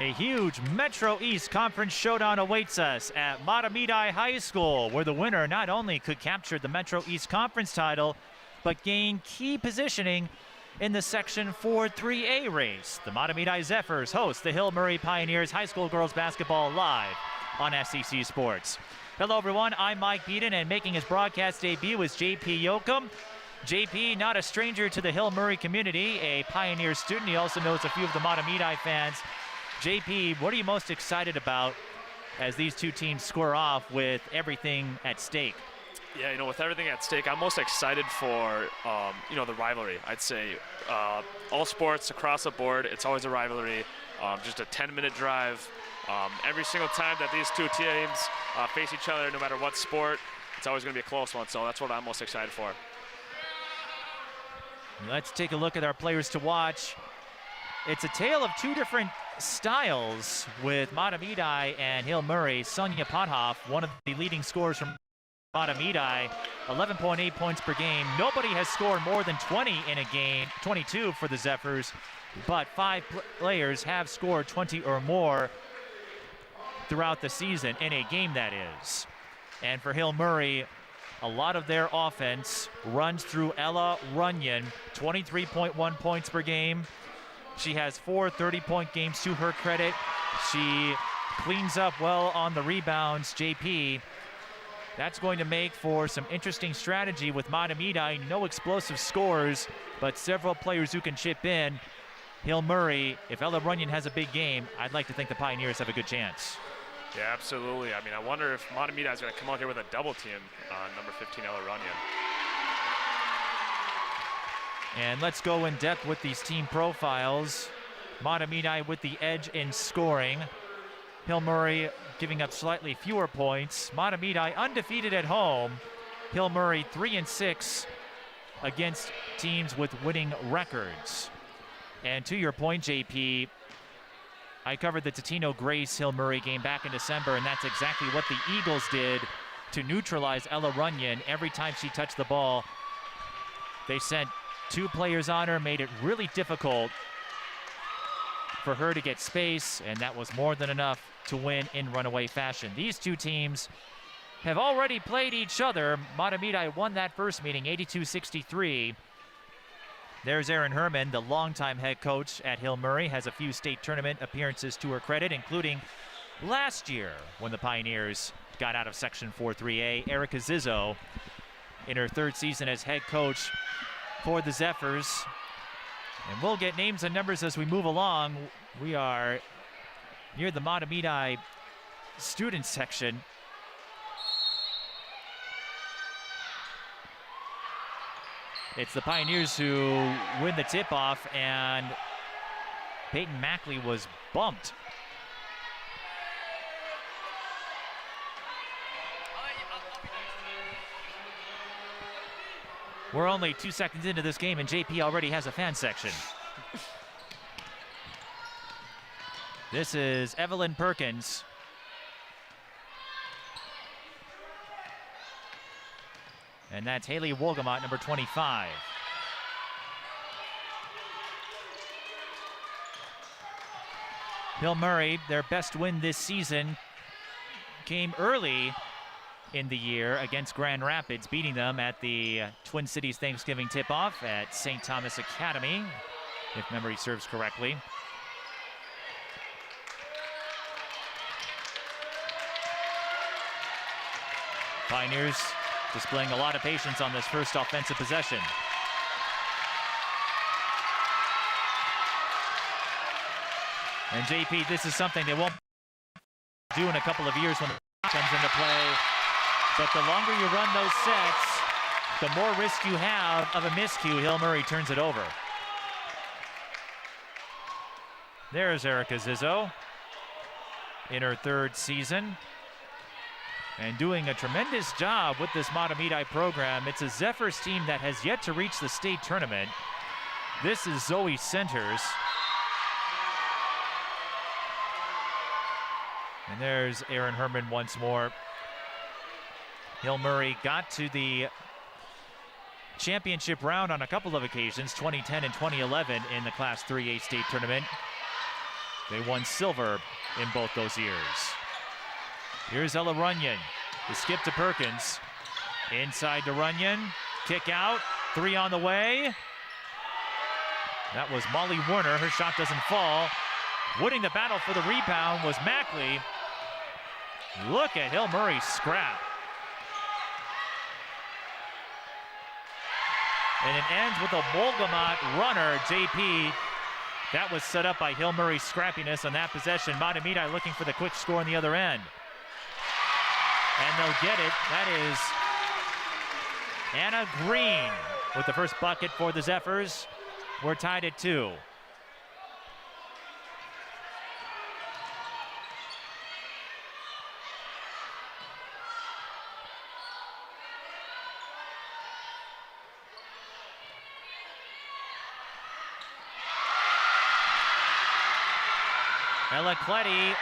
A huge Metro East Conference showdown awaits us at Mahtomedi High School, where the winner not only could capture the Metro East Conference title, but gain key positioning in the Section 4-3A race. The Mahtomedi Zephyrs host the Hill Murray Pioneers High School girls basketball live on SEC Sports. Hello everyone, I'm Mike Beaton, and making his broadcast debut is JP Yoakum. JP, not a stranger to the Hill Murray community, a Pioneer student. He also knows a few of the Mahtomedi fans. JP, what are you most excited about as these two teams square off with everything at stake? Yeah, with everything at stake, I'm most excited for, the rivalry. I'd say all sports across the board, it's always a rivalry. Just a 10-minute drive. Every single time that these two teams face each other, no matter what sport, it's always going to be a close one. So that's what I'm most excited for. Let's take a look at our players to watch. It's a tale of two different styles with Mahtomedi and Hill Murray. Sonia Pothoff, one of the leading scorers from Mahtomedi, 11.8 points per game. Nobody has scored more than 20 in a game, 22 for the Zephyrs, but 5 players have scored 20 or more throughout the season, in a game that is. And for Hill Murray, a lot of their offense runs through Ella Runyon, 23.1 points per game. She has 4 30-point games to her credit. She cleans up well on the rebounds. JP, that's going to make for some interesting strategy with Mahtomedi. No explosive scores, but several players who can chip in. Hill Murray, if Ella Runyon has a big game, I'd like to think the Pioneers have a good chance. Yeah, absolutely. I mean, I wonder if Mahtomedi is going to come out here with a double team on number 15, Ella Runyon. And let's go in depth with these team profiles. Mahtomedi with the edge in scoring. Hill Murray giving up slightly fewer points. Mahtomedi undefeated at home. Hill Murray 3-6 against teams with winning records. And to your point, JP, I covered the Totino Grace Hill Murray game back in December, and that's exactly what the Eagles did to neutralize Ella Runyon. Every time she touched the ball, they sent 2 players on her, made it really difficult for her to get space, and that was more than enough to win in runaway fashion. These two teams have already played each other. Mahtomedi won that first meeting, 82-63. There's Erin Herman, the longtime head coach at Hill Murray, has a few state tournament appearances to her credit, including last year when the Pioneers got out of Section 4-3A. Erica Zizzo in her 3rd season as head coach for the Zephyrs. And we'll get names and numbers as we move along. We are near the Mahtomedi student section. It's the Pioneers who win the tip-off, and Peyton Mackley was bumped. We're only 2 seconds into this game, and JP already has a fan section. This is Evelyn Perkins. And that's Haley Wolgamott, number 25. Hill Murray, their best win this season, came early in the year against Grand Rapids, beating them at the Twin Cities Thanksgiving tip-off at St. Thomas Academy, if memory serves correctly. Pioneers displaying a lot of patience on this first offensive possession. And JP, this is something they won't do in a couple of years when it comes into play. But the longer you run those sets, the more risk you have of a miscue. Hill Murray turns it over. There's Erica Zizzo in her 3rd season, and doing a tremendous job with this Mahtomedi program. It's a Zephyrs team that has yet to reach the state tournament. This is Zoe Centers. And there's Erin Herman once more. Hill Murray got to the championship round on a couple of occasions, 2010 and 2011 in the Class 3A state tournament. They won silver in both those years. Here's Ella Runyon. The skip to Perkins. Inside to Runyon. Kick out. 3 on the way. That was Molly Werner. Her shot doesn't fall. Winning the battle for the rebound was Mackley. Look at Hill Murray's scrap. And it ends with a Wolgamott runner, JP. That was set up by Hill Murray's scrappiness on that possession. Mahtomedi looking for the quick score on the other end. And they'll get it. That is Anna Green with the first bucket for the Zephyrs. We're tied at 2. Ella Cletty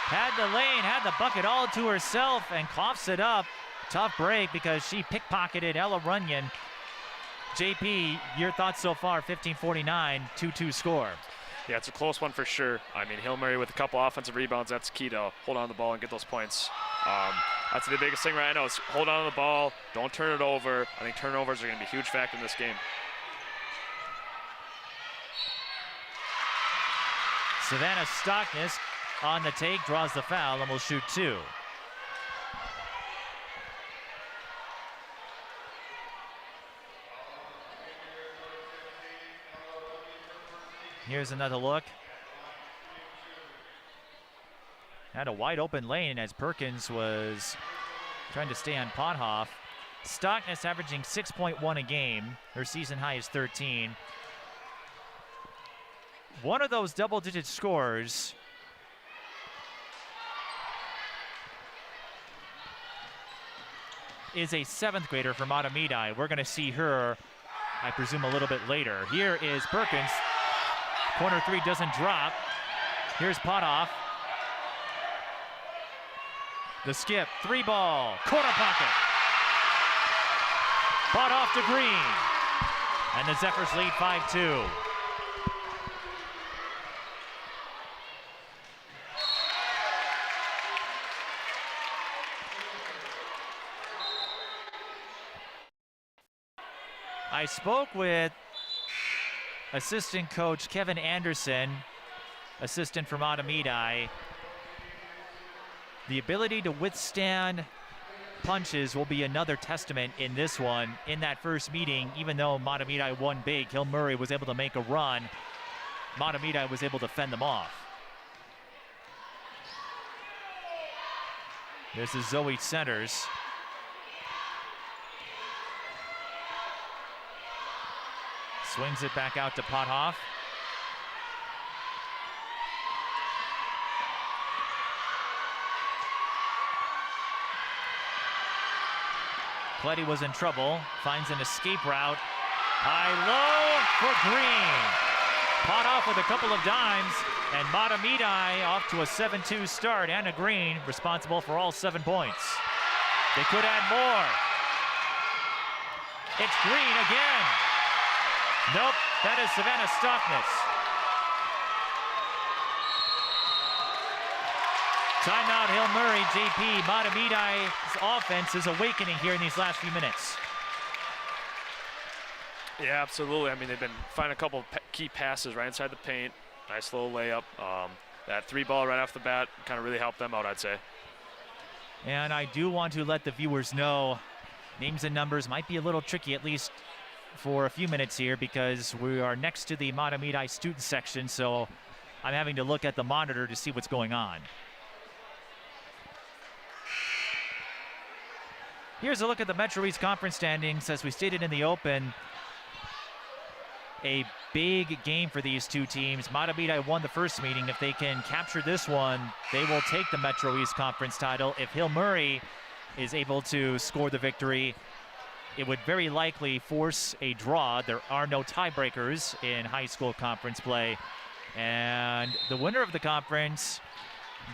had the lane, had the bucket all to herself and coughs it up. Tough break because she pickpocketed Ella Runyon. JP, your thoughts so far, 15-49, 2-2 score. Yeah, it's a close one for sure. I mean, Hill Murray with a couple offensive rebounds, that's key to hold on to the ball and get those points. That's the biggest thing right now is hold on to the ball, don't turn it over. I think turnovers are going to be a huge factor in this game. Savannah Stockness on the take, draws the foul, and will shoot 2. Here's another look. Had a wide open lane as Perkins was trying to stay on Pothoff. Stockness averaging 6.1 a game. Her season high is 13. One of those double-digit scores is a 7th grader from Mahtomedi. We're going to see her, I presume, a little bit later. Here is Perkins. Corner 3 doesn't drop. Here's Pothoff. The skip, 3 ball, corner pocket. Pothoff to Green. And the Zephyrs lead 5-2. I spoke with assistant coach Kevin Anderson, assistant from Mahtomedi. The ability to withstand punches will be another testament in this one. In that first meeting, even though Mahtomedi won big, Hill Murray was able to make a run. Mahtomedi was able to fend them off. This is Zoe Centers. Swings it back out to Pothoff. Cletty was in trouble, finds an escape route. High low for Green. Pothoff with a couple of dimes, and Mahtomedi off to a 7-2 start. Anna Green responsible for all 7 points. They could add more. It's Green again. Nope, that is Savannah Stockness. Timeout, Hill Murray, JP. Mahtomedi's offense is awakening here in these last few minutes. Yeah, absolutely. I mean, they've been finding a couple key passes right inside the paint. Nice little layup. That 3 ball right off the bat kind of really helped them out, I'd say. And I do want to let the viewers know names and numbers might be a little tricky, at least for a few minutes here, because we are next to the Mahtomedi student section, so I'm having to look at the monitor to see what's going on. Here's a look at the Metro East Conference standings. As we stated in the open, a big game for these two teams. Mahtomedi won the first meeting. If they can capture this one, they will take the Metro East Conference title. If Hill Murray is able to score the victory, it would very likely force a draw. There are no tiebreakers in high school conference play. And the winner of the conference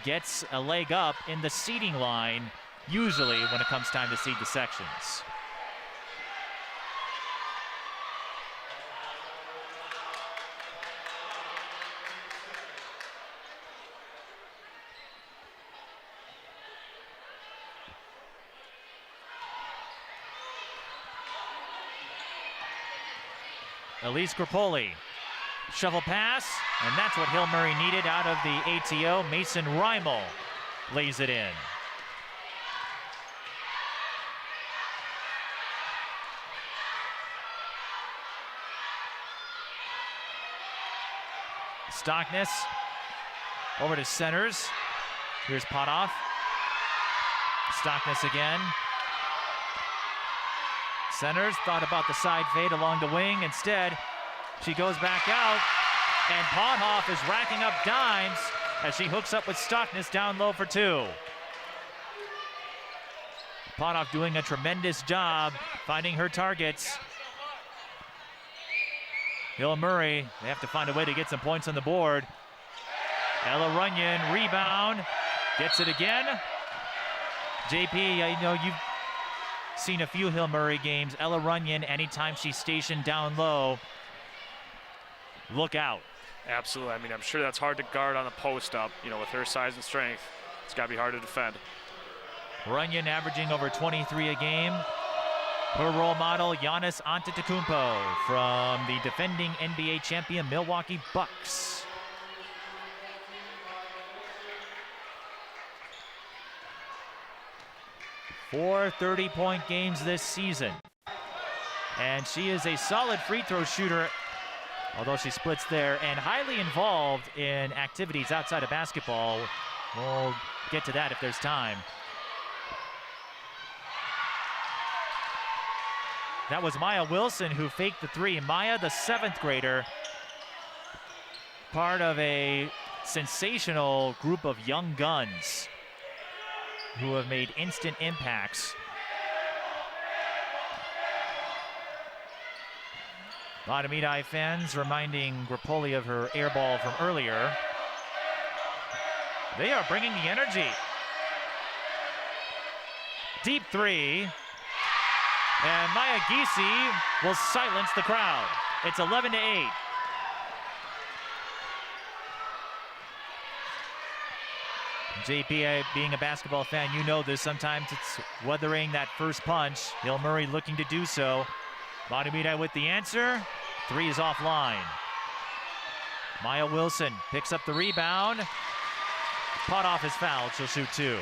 gets a leg up in the seeding line, usually when it comes time to seed the sections. Elise Gropoli. Shovel pass, and that's what Hill Murray needed out of the ATO. Mason Reimel lays it in. Stockness over to centers. Here's Potoff. Stockness again. Centers thought about the side fade along the wing. Instead, she goes back out, and Potoff is racking up dimes as she hooks up with Stockness down low for two. Potoff doing a tremendous job finding her targets. Hill Murray, they have to find a way to get some points on the board. Ella Runyon, rebound, gets it again. JP, I know you've seen a few Hill Murray games. Ella Runyon, anytime she's stationed down low, look out. Absolutely. I mean, I'm sure that's hard to guard on a post up. You know, with her size and strength, it's got to be hard to defend. Runyon averaging over 23 a game. Her role model, Giannis Antetokounmpo from the defending NBA champion Milwaukee Bucks. Four 30-point games this season. And she is a solid free throw shooter, although she splits there, and highly involved in activities outside of basketball. We'll get to that if there's time. That was Maya Wilson who faked the three. Maya, the 7th grader, part of a sensational group of young guns who have made instant impacts. Mahtomedi fans reminding Gropoli of her air ball from earlier. They are bringing the energy. Deep three. And Maya Giese will silence the crowd. It's 11-8. JP, being a basketball fan, you know this. Sometimes it's weathering that first punch. Hill Murray looking to do so. Mahtomedi with the answer. Three is offline. Maya Wilson picks up the rebound. Potoff is fouled. She'll shoot two.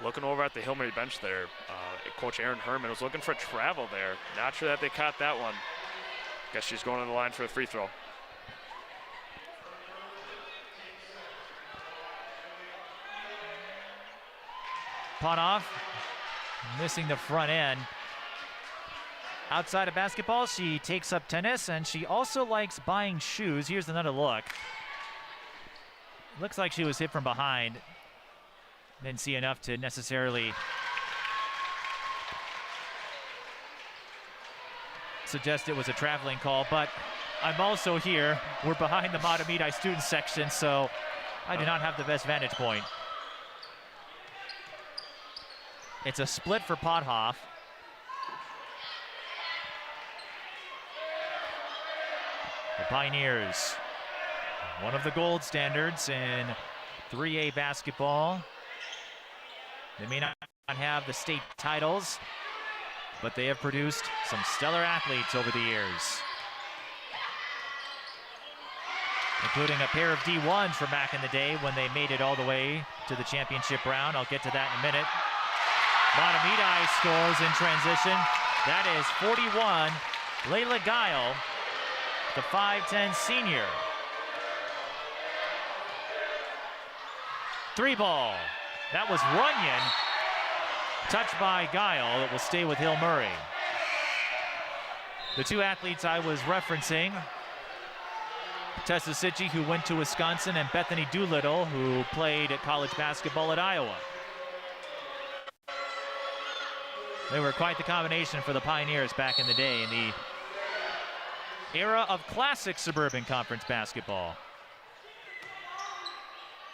Looking over at the Hill Murray bench there, Coach Aaron Herman was looking for travel there. Not sure that they caught that one. Guess she's going to the line for the free throw. Potoff missing the front end. Outside of basketball, she takes up tennis, and she also likes buying shoes. Here's another look. Looks like she was hit from behind. Didn't see enough to necessarily suggest it was a traveling call, but I'm also here. We're behind the Mahtomedi student section, so I do not have the best vantage point. It's a split for Potoff. The Pioneers, one of the gold standards in 3A basketball. They may not have the state titles, but they have produced some stellar athletes over the years, including a pair of D1s from back in the day when they made it all the way to the championship round. I'll get to that in a minute. Mahtomedi scores in transition. That is 41. Layla Guile, the 5'10 senior. Three ball. That was Runyon, touched by Guile. It will stay with Hill Murray. The two athletes I was referencing, Tessa Sitchie, who went to Wisconsin, and Bethany Doolittle, who played at college basketball at Iowa. They were quite the combination for the Pioneers back in the day, in the era of classic Suburban Conference basketball.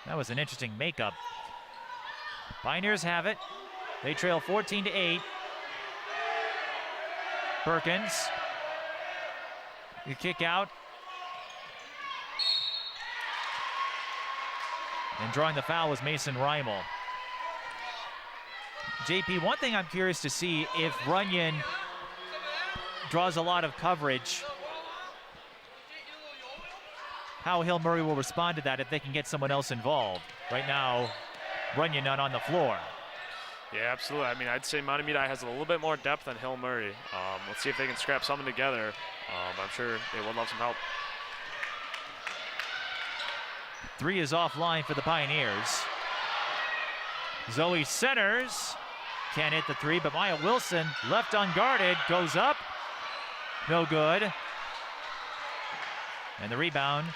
That was an interesting makeup. Pioneers have it. They trail 14-8. Perkins. The kick out. And drawing the foul was Mason Reimel. JP, one thing I'm curious to see if Runyon draws a lot of coverage. How Hill Murray will respond to that if they can get someone else involved. Right now, Runyon not on the floor. Yeah, absolutely. I mean, I'd say Mahtomedi has a little bit more depth than Hill Murray. Let's see if they can scrap something together. I'm sure they would love some help. 3 is offline for the Pioneers. Zoe centers. Can't hit the 3, but Maya Wilson, left unguarded, goes up. No good. And the rebound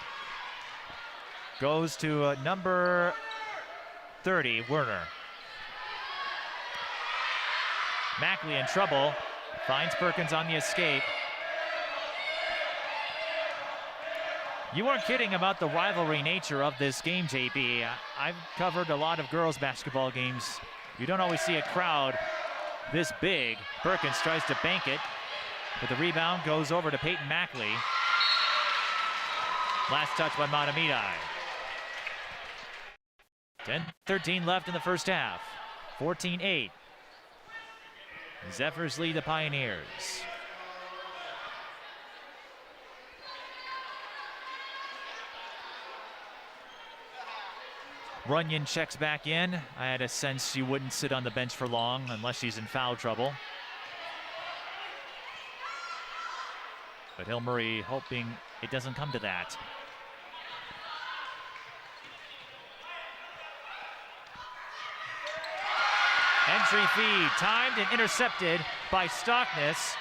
goes to number 30, Werner. Mackley in trouble. Finds Perkins on the escape. You weren't kidding about the rivalry nature of this game, JB. I've covered a lot of girls basketball games. You don't always see a crowd this big. Perkins tries to bank it, but the rebound goes over to Peyton Mackley. Last touch by Mahtomedi. 10-13 left in the first half. 14-8. Zephyrs lead the Pioneers. Runyon checks back in. I had a sense she wouldn't sit on the bench for long unless she's in foul trouble. But Hill Murray hoping it doesn't come to that. Entry feed, timed and intercepted by Stockness,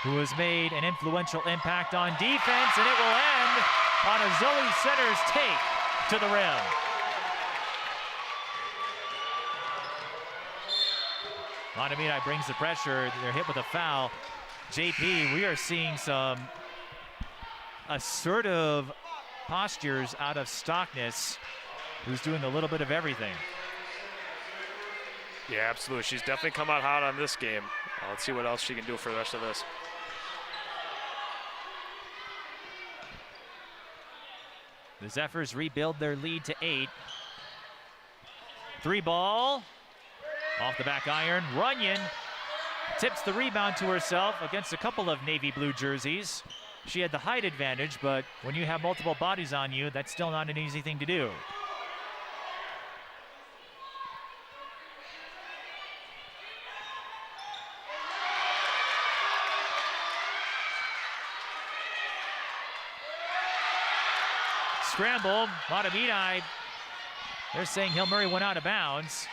who has made an influential impact on defense, and it will end on a Zoe Centers take to the rim. Mahtomedi brings the pressure. They're hit with a foul. JP, we are seeing some assertive postures out of Stockness, who's doing a little bit of everything. Yeah, absolutely. She's definitely come out hot on this game. Let's see what else she can do for the rest of this. The Zephyrs rebuild their lead to 8. 3 ball. Off the back iron. Runyon tips the rebound to herself against a couple of navy blue jerseys. She had the height advantage, but when you have multiple bodies on you, that's still not an easy thing to do. Scramble, Mahtomedi. They're saying Hill Murray went out of bounds.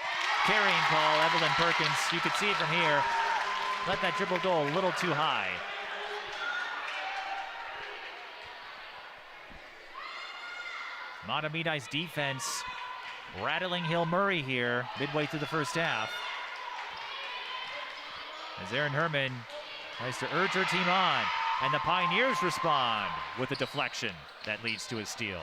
Carrying call, Evelyn Perkins. You could see it from here. Let that dribble go a little too high. Mahtomedi's defense rattling Hill Murray here midway through the first half. As Erin Herman tries to urge her team on. And the Pioneers respond with a deflection that leads to a steal.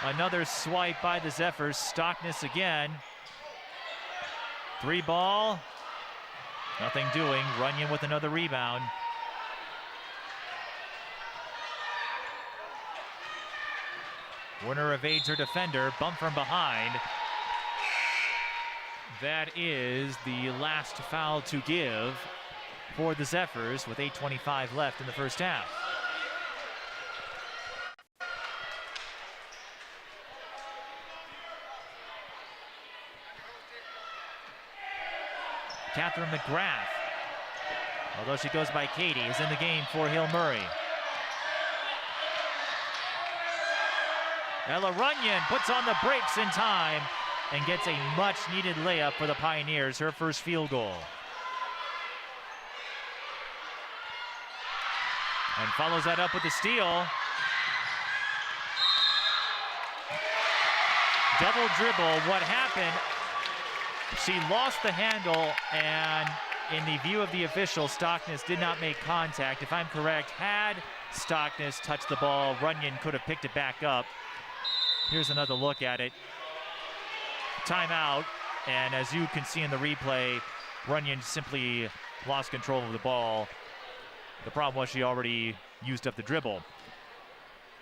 Another swipe by the Zephyrs. Stockness again. 3 ball. Nothing doing. Runyon with another rebound. Werner evades her defender. Bump from behind. That is the last foul to give for the Zephyrs with 8:25 left in the first half. Catherine McGrath, although she goes by Katie, is in the game for Hill Murray. Ella Runyon puts on the brakes in time and gets a much-needed layup for the Pioneers, her first field goal. And follows that up with a steal. Double dribble. What happened? She lost the handle, and in the view of the official, Stockness did not make contact. If I'm correct, had Stockness touched the ball, Runyon could have picked it back up. Here's another look at it. Timeout, and as you can see in the replay, Runyon simply lost control of the ball. The problem was she already used up the dribble.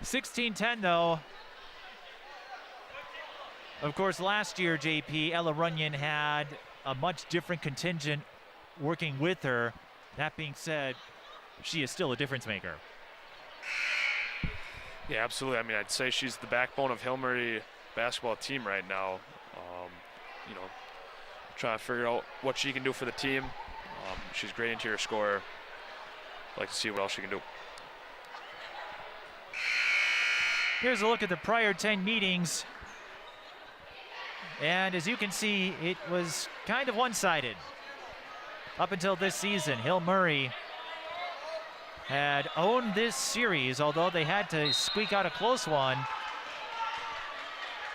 16-10 though. Of course, last year, JP, Ella Runyon had a much different contingent working with her. That being said, she is still a difference maker. Yeah, absolutely. I mean, I'd say she's the backbone of Hill Murray basketball team right now. You know, trying to figure out what she can do for the team. She's a great interior scorer. I'd like to see what else she can do. Here's a look at the prior 10 meetings. And as you can see, it was kind of one-sided. Up until this season, Hill Murray had owned this series, although they had to squeak out a close one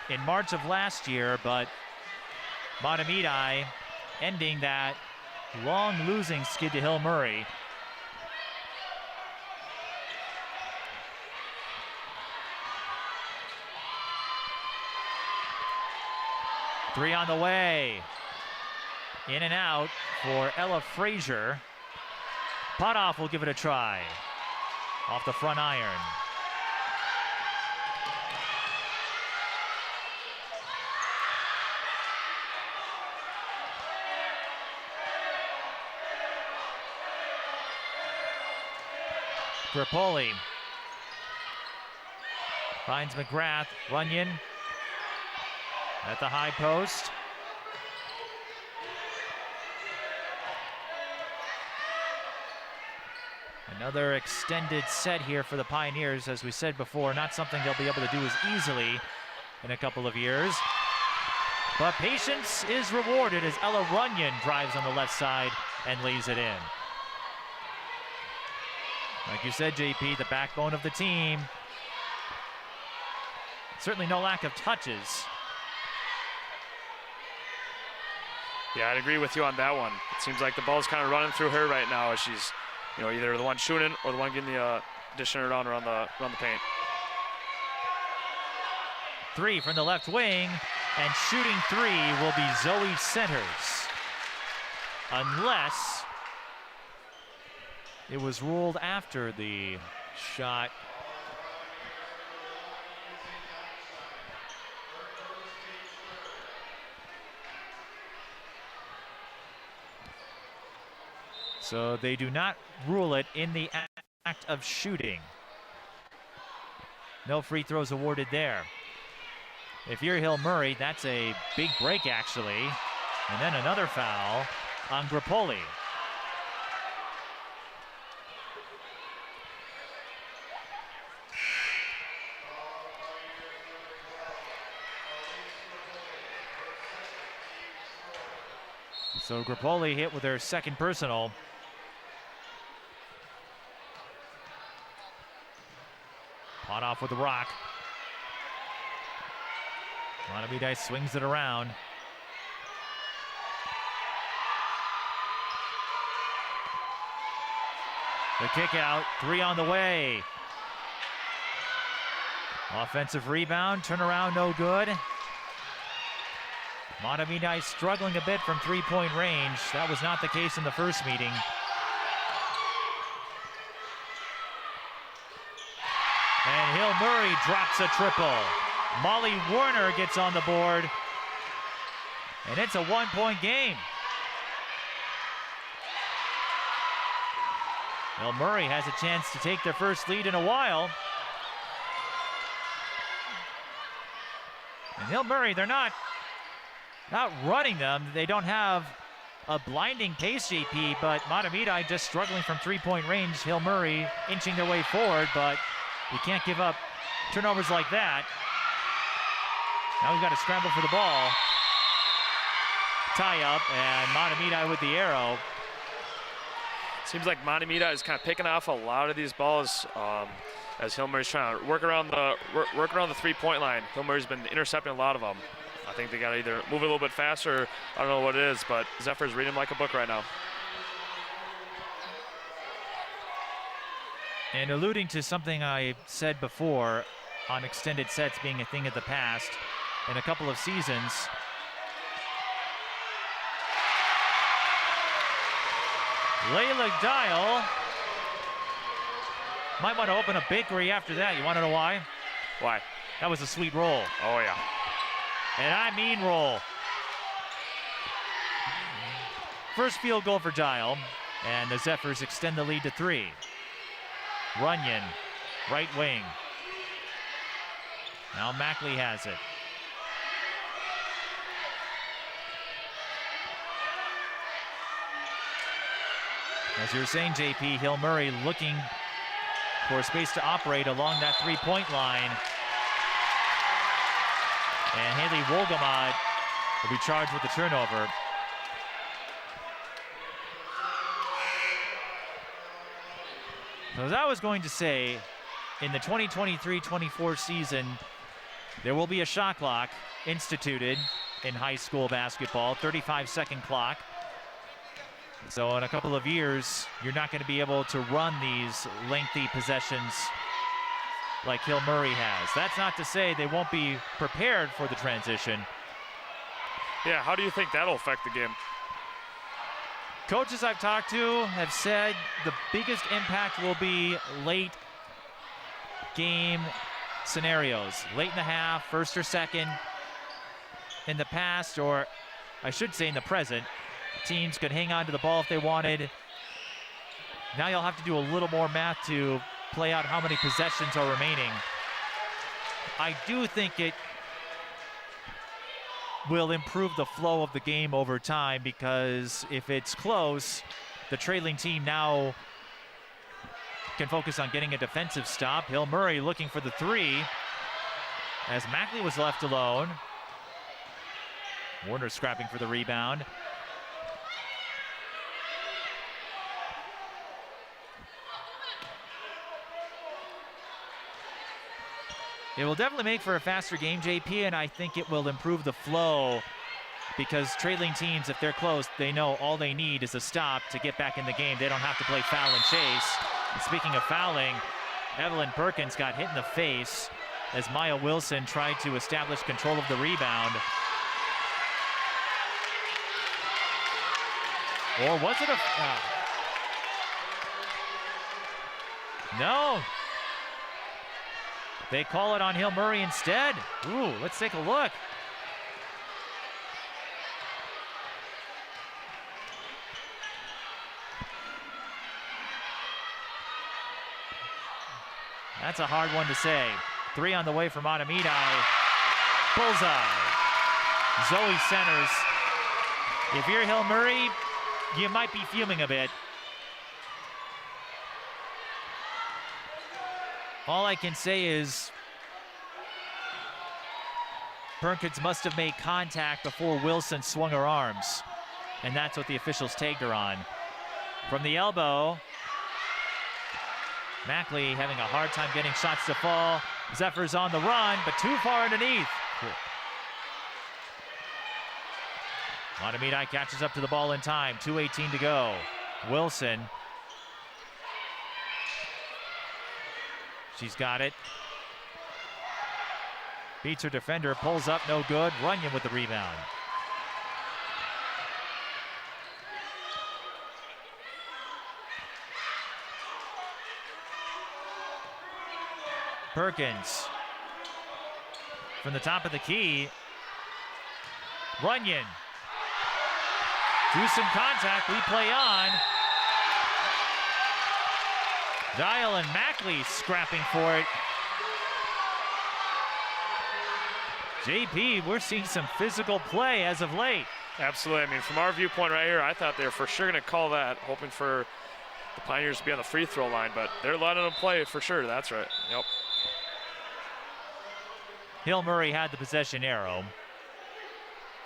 in March of last year, but Mahtomedi ending that long losing skid to Hill Murray. Three on the way. In and out for Ella Frazier. Potoff will give it a try. Off the front iron. Grappoli finds McGrath. Runyon at the high post. Another extended set here for the Pioneers. As we said before, not something they'll be able to do as easily in a couple of years. But patience is rewarded as Ella Runyon drives on the left side and lays it in. Like you said, JP, the backbone of the team. Certainly no lack of touches. Yeah, I'd agree with you on that one. It seems like the ball's kind of running through her right now as she's, you know, either the one shooting or the one getting the dishing it around the paint. Three from the left wing, and shooting three will be Zoe Centers. Unless it was ruled after the shot. So they do not rule it in the act of shooting. No free throws awarded there. If you're Hill Murray, that's a big break actually. And then another foul on Grappoli. So Grappoli hit with her second personal. Potoff with the rock. Mahtomedi swings it around. The kick out, three on the way. Offensive rebound, turnaround no good. Mahtomedi struggling a bit from three-point range. That was not the case in the first meeting. And Hill Murray drops a triple. Molly Warner gets on the board. And it's a one-point game. Hill Murray has a chance to take their first lead in a while. And Hill Murray, they're not running them. They don't have a blinding pace, JP, but Mahtomedi just struggling from three-point range. Hill Murray inching their way forward, but you can't give up turnovers like that. Now we've got to scramble for the ball. Tie up, and Mahtomedi with the arrow. Seems like Mahtomedi is kind of picking off a lot of these balls as Hill Murray's trying to work around the three-point line. Hill Murray's been intercepting a lot of them. I think they got to either move it a little bit faster. I don't know what it is, but Zephyrs reading like a book right now. And alluding to something I said before on extended sets being a thing of the past in a couple of seasons, Layla Dial might want to open a bakery after that. You want to know why? Why? That was a sweet roll. Oh, yeah. And I mean roll. First field goal for Dial, and the Zephyrs extend the lead to 3. Runyon, right wing. Now Mackley has it. As you were saying, JP, Hill Murray looking for space to operate along that three-point line. And Haley Wolgamott will be charged with the turnover. So as I was going to say, in the 2023-24 season, there will be a shot clock instituted in high school basketball, 35-second clock. So in a couple of years, you're not going to be able to run these lengthy possessions like Hill Murray has. That's not to say they won't be prepared for the transition. Yeah, how do you think that'll affect the game? Coaches I've talked to have said the biggest impact will be late game scenarios. Late in the half, first or second. In the past, or I should say in the present, teams could hang on to the ball if they wanted. Now you'll have to do a little more math to play out how many possessions are remaining. I do think it will improve the flow of the game over time, because if it's close, the trailing team now can focus on getting a defensive stop. Hill Murray looking for the 3 as Mackley was left alone. Warner scrapping for the rebound. It will definitely make for a faster game, JP, and I think it will improve the flow, because trailing teams, if they're close, they know all they need is a stop to get back in the game. They don't have to play foul and chase. And speaking of fouling, Evelyn Perkins got hit in the face as Maya Wilson tried to establish control of the rebound. Or was it a... No. They call it on Hill Murray instead. Ooh, let's take a look. That's a hard one to say. 3 on the way for Mahtomedi. Bullseye. Zoe centers. If you're Hill Murray, you might be fuming a bit. All I can say is Perkins must have made contact before Wilson swung her arms, and that's what the officials tagged her on. From the elbow, Mackley having a hard time getting shots to fall. Zephyrs on the run, but too far underneath. Mahtomedi catches up to the ball in time, 2:18 to go. Wilson. She's got it. Beats her defender, pulls up, no good. Runyon with the rebound. Perkins from the top of the key. Runyon. Do some contact, we play on. Dial and Mackley scrapping for it. JP, we're seeing some physical play as of late. Absolutely. I mean, from our viewpoint right here, I thought they were for sure going to call that, hoping for the Pioneers to be on the free throw line, but they're letting them play for sure. That's right. Yep. Hill Murray had the possession arrow.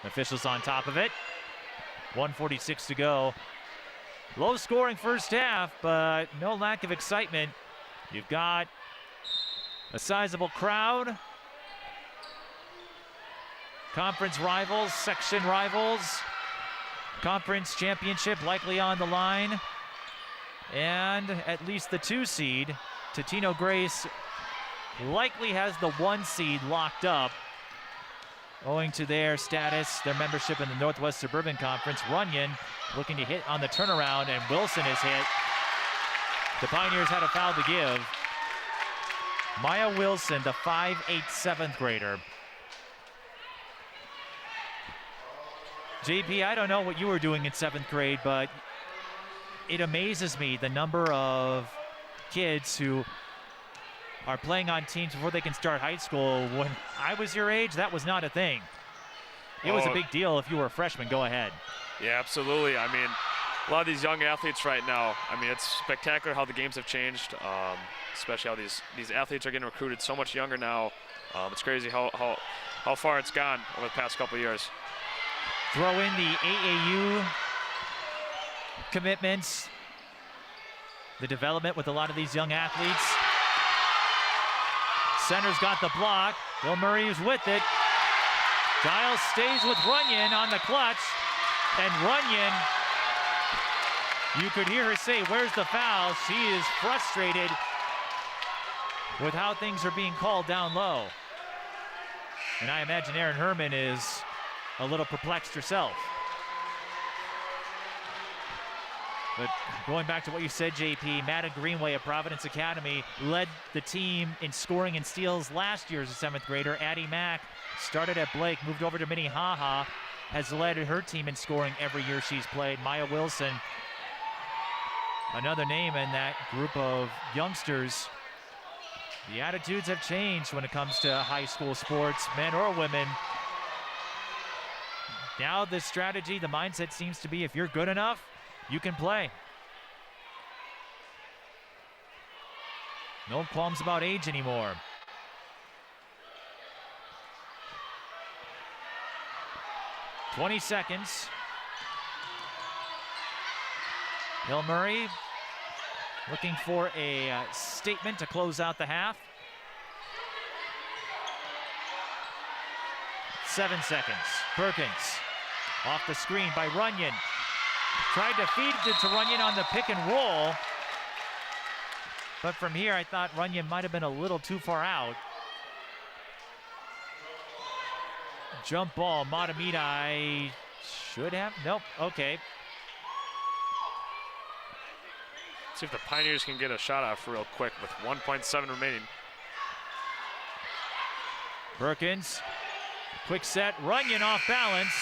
Officials on top of it. 1:46 to go. Low scoring first half, but no lack of excitement. You've got a sizable crowd. Conference rivals, section rivals. Conference championship likely on the line. And at least the 2 seed, Totino Grace, likely has the 1 seed locked up owing to their status, their membership in the Northwest Suburban Conference. Runyon looking to hit on the turnaround, and Wilson is hit. The Pioneers had a foul to give. Maya Wilson, the 5'8" 7th grader. JP, I don't know what you were doing in 7th grade, but it amazes me the number of kids who are playing on teams before they can start high school. When I was your age, that was not a thing. It was a big deal if you were a freshman. Go ahead. Yeah, absolutely. I mean, a lot of these young athletes right now, I mean, it's spectacular how the games have changed, especially how these athletes are getting recruited so much younger now. It's crazy how far it's gone over the past couple of years. Throw in the AAU commitments, the development with a lot of these young athletes. Center's got the block. Bill Murray is with it. Giles stays with Runyon on the clutch. And Runyon, you could hear her say, "Where's the foul?" She is frustrated with how things are being called down low. And I imagine Erin Herman is a little perplexed herself. But going back to what you said, JP, Madden Greenway of Providence Academy led the team in scoring and steals last year as a 7th grader. Addie Mack started at Blake, moved over to Minnehaha, has led her team in scoring every year she's played. Maya Wilson, another name in that group of youngsters. The attitudes have changed when it comes to high school sports, men or women. Now the strategy, the mindset seems to be if you're good enough, you can play. No qualms about age anymore. "20 seconds. Hill Murray looking for a statement to close out the half. 7 seconds. Perkins off the screen by Runyon. Tried to feed it to Runyon on the pick and roll. But from here, I thought Runyon might have been a little too far out. Jump ball, Mahtomedi should have, nope, okay. See if the Pioneers can get a shot off real quick with 1.7 remaining. Perkins, quick set, Runyon off balance.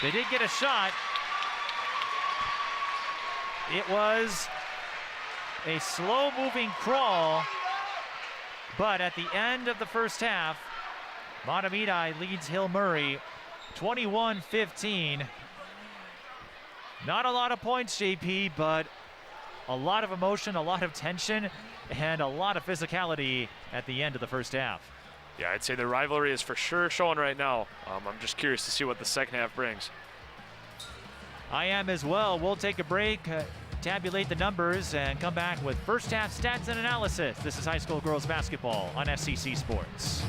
They did get a shot. It was a slow-moving crawl, but at the end of the first half, Mahtomedi leads Hill Murray 21-15. Not a lot of points, JP, but a lot of emotion, a lot of tension, and a lot of physicality at the end of the first half. Yeah, I'd say the rivalry is for sure showing right now. I'm just curious to see what the second half brings. I am as well. We'll take a break, tabulate the numbers, and come back with first half stats and analysis. This is high school girls basketball on SCC Sports.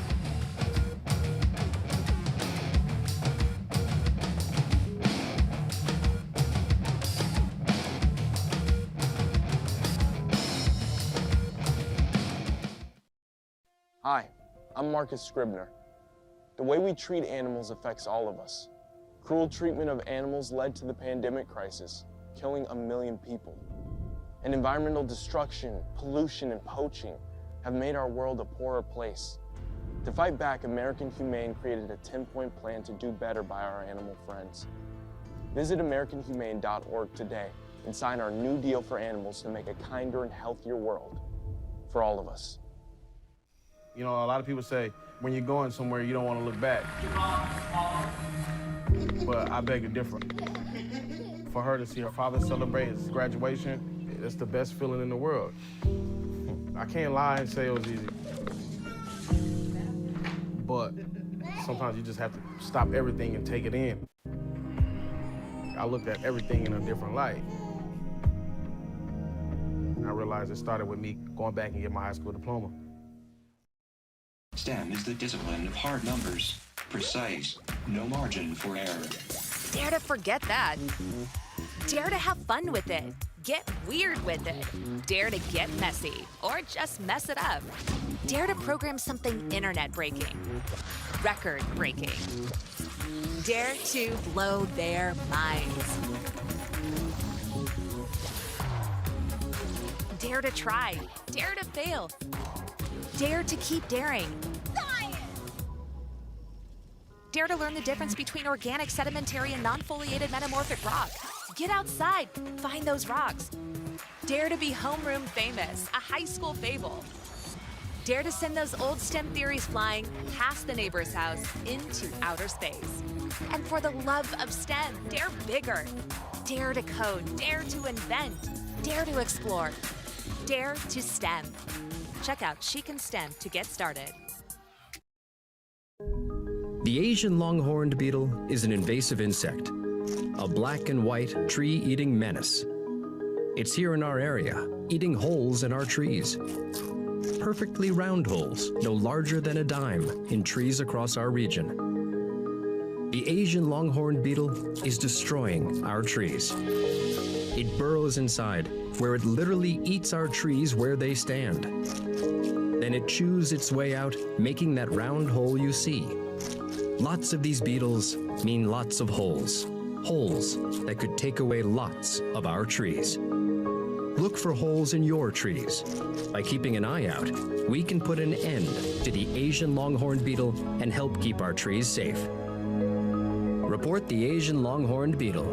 Hi, I'm Marcus Scribner. The way we treat animals affects all of us. Cruel treatment of animals led to the pandemic crisis, killing 1 million people. And environmental destruction, pollution, and poaching have made our world a poorer place. To fight back, American Humane created a 10-point plan to do better by our animal friends. Visit AmericanHumane.org today and sign our new deal for animals to make a kinder and healthier world for all of us. You know, a lot of people say, when you're going somewhere, you don't want to look back. But I beg to differ. For her to see her father celebrate his graduation, it's the best feeling in the world. I can't lie and say it was easy. But sometimes you just have to stop everything and take it in. I looked at everything in a different light. I realized it started with me going back and getting my high school diploma. STEM is the discipline of hard numbers, precise, no margin for error. Dare to forget that. Dare to have fun with it. Get weird with it. Dare to get messy or just mess it up. Dare to program something internet-breaking, record-breaking. Dare to blow their minds. Dare to try. Dare to fail. Dare to keep daring. Dare to learn the difference between organic, sedimentary, and non-foliated metamorphic rock. Get outside, find those rocks. Dare to be homeroom famous, a high school fable. Dare to send those old STEM theories flying past the neighbor's house into outer space. And for the love of STEM, dare bigger. Dare to code, dare to invent, dare to explore, dare to STEM. Check out She Can STEM to get started. The Asian longhorned beetle is an invasive insect, a black and white tree-eating menace. It's here in our area, eating holes in our trees. Perfectly round holes, no larger than a dime, in trees across our region. The Asian longhorned beetle is destroying our trees. It burrows inside, where it literally eats our trees where they stand. Then it chews its way out, making that round hole you see. Lots of these beetles mean lots of holes. Holes that could take away lots of our trees. Look for holes in your trees. By keeping an eye out, we can put an end to the Asian longhorned beetle and help keep our trees safe. Report the Asian longhorned beetle.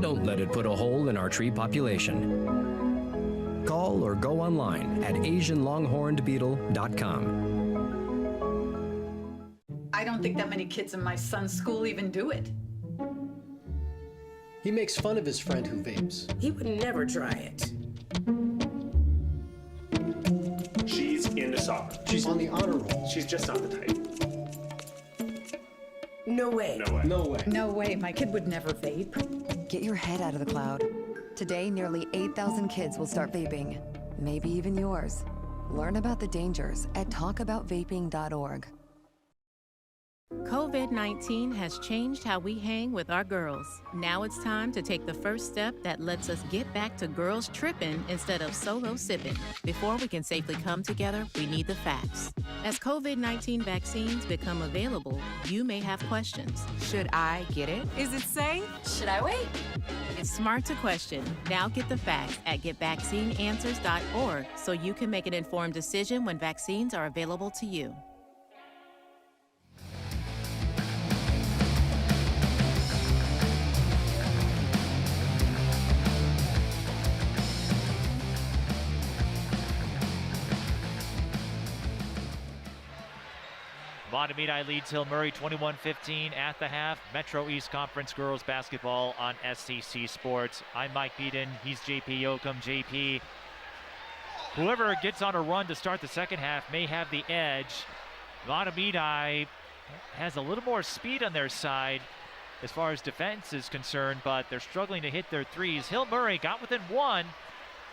Don't let it put a hole in our tree population. Call or go online at AsianLonghornedBeetle.com. I don't think that many kids in my son's school even do it. He makes fun of his friend who vapes. He would never try it. She's into soccer. She's on the honor roll. She's just not the type. No way. No way. No way. No way, my kid would never vape. Get your head out of the cloud. Today, nearly 8,000 kids will start vaping. Maybe even yours. Learn about the dangers at talkaboutvaping.org. COVID-19 has changed how we hang with our girls. Now it's time to take the first step that lets us get back to girls tripping instead of solo sipping. Before we can safely come together, we need the facts. As COVID-19 vaccines become available, you may have questions. Should I get it? Is it safe? Should I wait? It's smart to question. Now get the facts at getvaccineanswers.org so you can make an informed decision when vaccines are available to you. Mahtomedi leads Hill Murray 21-15 at the half. Metro East Conference girls basketball on SCC Sports. I'm Mike Beaton. He's JP Yoakum. JP, whoever gets on a run to start the second half may have the edge. Mahtomedi has a little more speed on their side as far as defense is concerned, but they're struggling to hit their threes. Hill Murray got within one,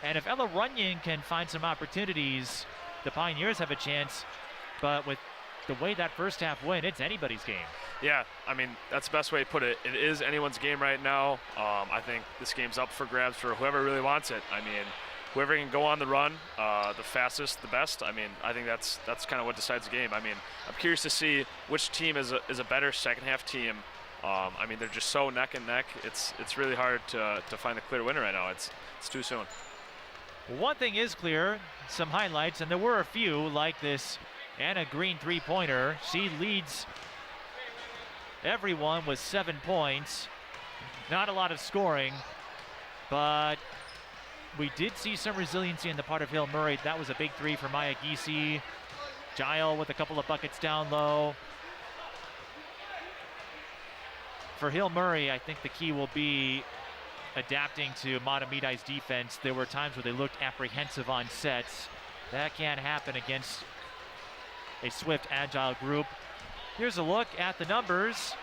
and if Ella Runyon can find some opportunities, the Pioneers have a chance, but with the way that first half went, it's anybody's game. Yeah, I mean, that's the best way to put it. It is anyone's game right now. I think this game's up for grabs for whoever really wants it. I mean, whoever can go on the run, the fastest, the best. I mean, I think that's kind of what decides the game. I mean, I'm curious to see which team is a better second half team. I mean, they're just so neck and neck. It's really hard to find a clear winner right now. It's too soon. One thing is clear, some highlights, and there were a few, like this Anna Green three-pointer. She leads everyone with 7 points. Not a lot of scoring, but we did see some resiliency on the part of Hill Murray. That was a big three for Maya Giese. Gile with a couple of buckets down low. For Hill Murray, I think the key will be adapting to Mahtomedi's defense. There were times where they looked apprehensive on sets. That can't happen against a swift, agile group. Here's a look at the numbers.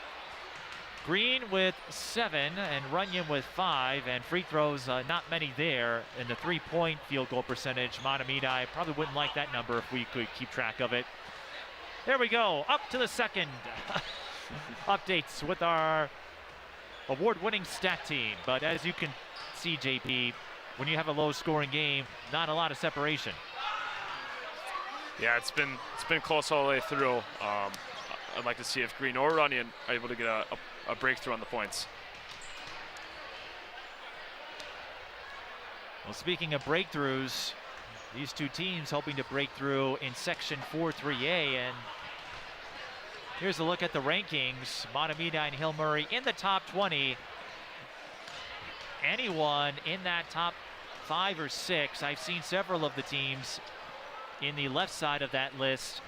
Green with 7 and Runyon with 5, and free throws, not many there. And the three-point field goal percentage, Mahtomedi probably wouldn't like that number if we could keep track of it. There we go, up to the second. Updates with our award-winning stat team. But as you can see, JP, when you have a low-scoring game, not a lot of separation. Yeah, it's been close all the way through. I'd like to see if Green or Runyon are able to get a breakthrough on the points. Well, speaking of breakthroughs, these two teams hoping to break through in Section 4-3A, and here's a look at the rankings. Mahtomedi and Hill Murray in the top 20. Anyone in that top 5 or 6, I've seen several of the teams in the left side of that list,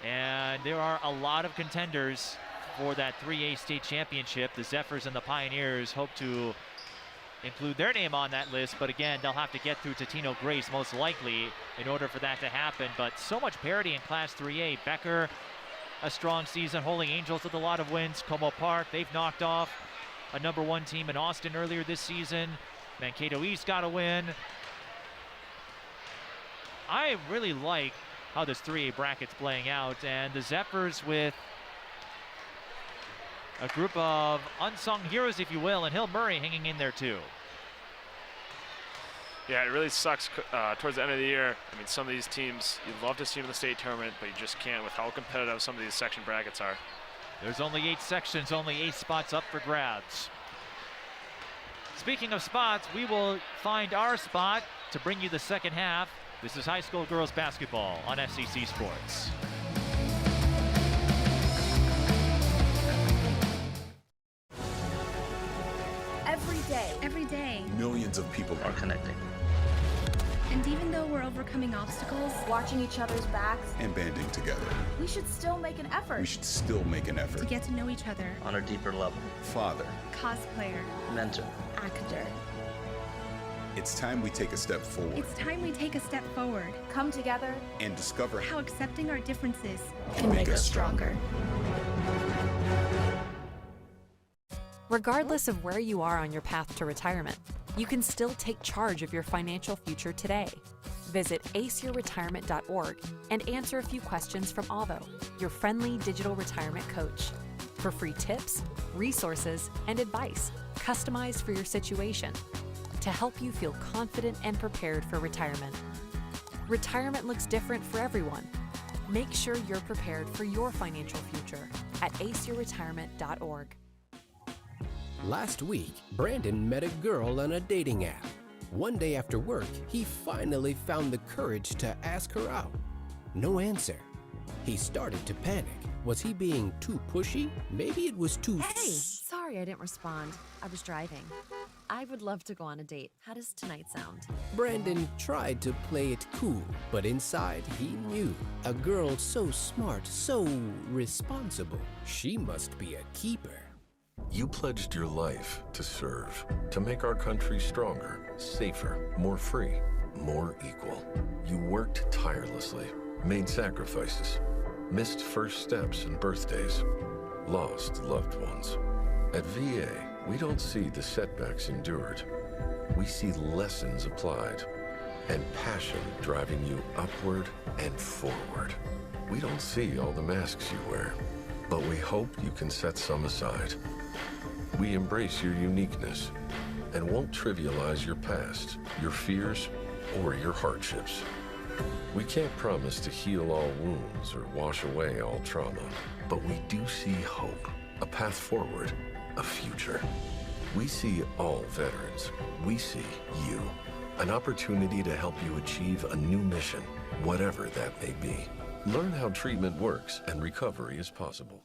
and there are a lot of contenders for that 3A state championship. The Zephyrs and the Pioneers hope to include their name on that list, but again, they'll have to get through Totino Grace most likely in order for that to happen. But so much parity in Class 3A. Becker, a strong season. Holy Angels with a lot of wins. Como Park, they've knocked off a #1 team in Austin earlier this season. Mankato East got a win. I really like how this 3A bracket's playing out, and the Zephyrs with a group of unsung heroes, if you will, and Hill Murray hanging in there too. Yeah, it really sucks towards the end of the year. I mean, some of these teams, you'd love to see them in the state tournament, but you just can't with how competitive some of these section brackets are. There's only 8 sections, only 8 spots up for grabs. Speaking of spots, we will find our spot to bring you the second half. This is high school girls basketball on FCC Sports. Every day, millions of people are connecting. And even though we're overcoming obstacles, watching each other's backs, and banding together, we should still make an effort. We should still make an effort to get to know each other on a deeper level. Father, cosplayer, mentor, actor. It's time we take a step forward. It's time we take a step forward. Come together and discover how accepting our differences can make us stronger. Regardless of where you are on your path to retirement, you can still take charge of your financial future today. Visit aceyourretirement.org and answer a few questions from Avo, your friendly digital retirement coach, for free tips, resources, and advice customized for your situation to help you feel confident and prepared for retirement. Retirement looks different for everyone. Make sure you're prepared for your financial future at aceyourretirement.org. Last week, Brandon met a girl on a dating app. One day after work, he finally found the courage to ask her out. No answer. He started to panic. Was he being too pushy? Maybe it was too... Hey, sorry I didn't respond. I was driving. I would love to go on a date. How does tonight sound? Brandon tried to play it cool, but inside he knew. A girl so smart, so responsible. She must be a keeper. You pledged your life to serve, to make our country stronger, safer, more free, more equal. You worked tirelessly, made sacrifices, missed first steps and birthdays, lost loved ones. At VA, we don't see the setbacks endured. We see lessons applied and passion driving you upward and forward. We don't see all the masks you wear, but we hope you can set some aside. We embrace your uniqueness and won't trivialize your past, your fears, or your hardships. We can't promise to heal all wounds or wash away all trauma, but we do see hope, a path forward, a future. We see all veterans. We see you. An opportunity to help you achieve a new mission, whatever that may be. Learn how treatment works and recovery is possible.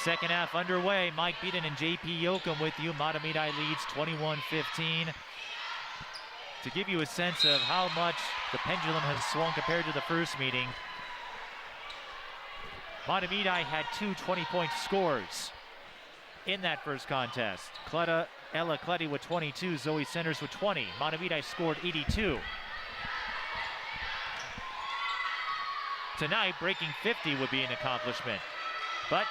Second half underway. Mike Beaton and JP Yoakum with you. Mahtomedi leads 21-15. To give you a sense of how much the pendulum has swung compared to the first meeting, Mahtomedi had 2 20-point scores in that first contest. Ella Cletty with 22, Zoe Centers with 20. Mahtomedi scored 82. Tonight, breaking 50 would be an accomplishment. But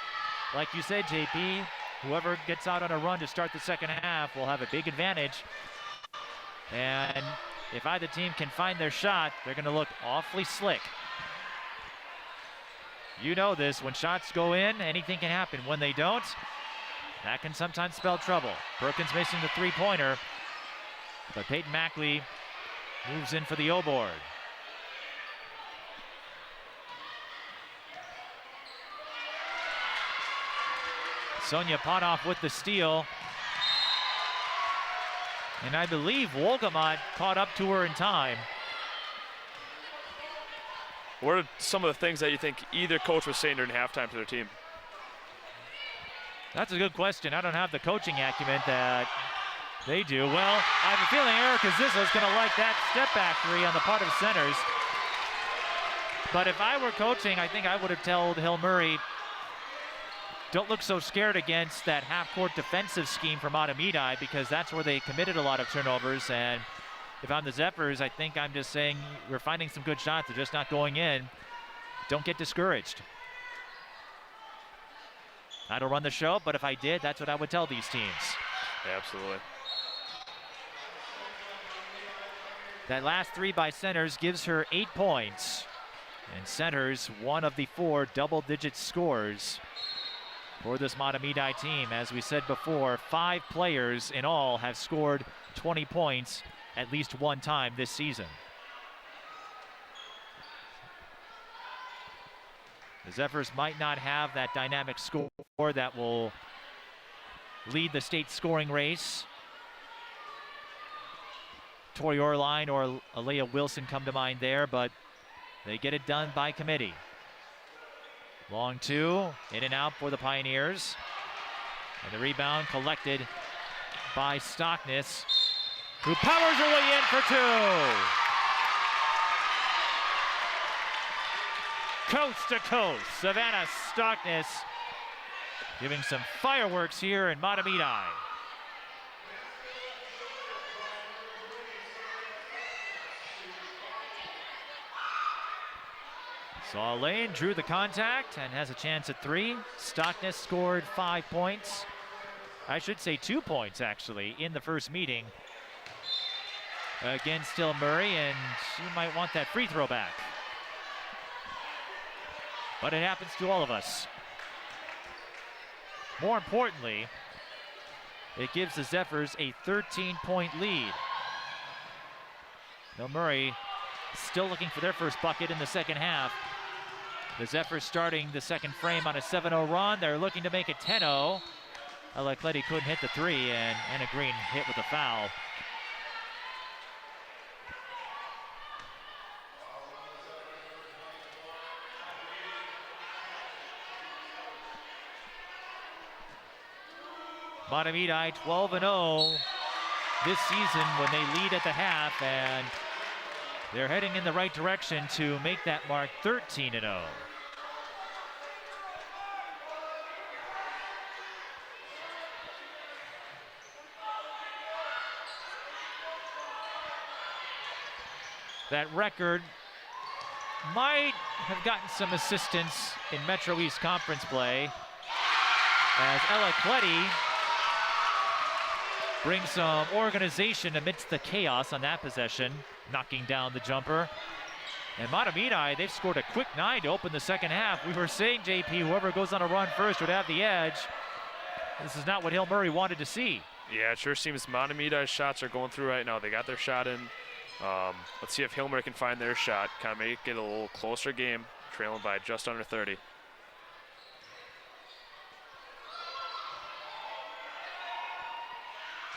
like you said, JP, whoever gets out on a run to start the second half will have a big advantage. And if either team can find their shot, they're going to look awfully slick. You know this, when shots go in, anything can happen. When they don't, That can sometimes spell trouble. Perkins missing the three-pointer, but Peyton Mackley moves in for the O-board. Sonia Potoff with the steal. And I believe Wolgamott caught up to her in time. What are some of the things that you think either coach was saying during halftime to their team? That's a good question. I don't have the coaching acumen that they do. Well, I have a feeling Erica Zizzo is going to like that step back three on the part of Centers. But if I were coaching, I think I would have told Hill Murray, don't look so scared against that half-court defensive scheme from Mahtomedi, because that's where they committed a lot of turnovers. And if I'm the Zephyrs, I think I'm just saying we're finding some good shots. They're just not going in. Don't get discouraged. I don't run the show, but if I did, that's what I would tell these teams. Yeah, absolutely. That last three by Centers gives her 8 points. And Centers, one of the 4 double-digit scores for this Mahtomedi team. As we said before, 5 players in all have scored 20 points at least one time this season. The Zephyrs might not have that dynamic score that will lead the state scoring race. Tori Orline or Alea Wilson come to mind there, but they get it done by committee. Long two, in and out for the Pioneers. And the rebound collected by Stockness, who powers her way in for 2. Coast to coast, Savannah Stockness giving some fireworks here in Mahtomedi. Saw Lane, drew the contact, and has a chance at 3. Stockness scored 5 points. I should say 2 points, actually, in the first meeting against Hill Murray, and she might want that free throw back. But it happens to all of us. More importantly, it gives the Zephyrs a 13-point lead. Hill Murray still looking for their first bucket in the second half. The Zephyrs starting the second frame on a 7-0 run. They're looking to make it 10-0. Alacletti couldn't hit the 3, and Anna Green hit with a foul. Mahtomedi 12-0 this season when they lead at the half, and they're heading in the right direction to make that mark 13-0. That record might have gotten some assistance in Metro East Conference play, as Ella Cletty brings some organization amidst the chaos on that possession, knocking down the jumper. And Mahtomedi, they've scored a quick 9 to open the second half. We were saying, JP, whoever goes on a run first would have the edge. This is not what Hill Murray wanted to see. Yeah, it sure seems Mahtomedi's shots are going through right now. They got their shot in. Let's see if Hill Murray can find their shot, kind of make it a little closer game, trailing by just under 30.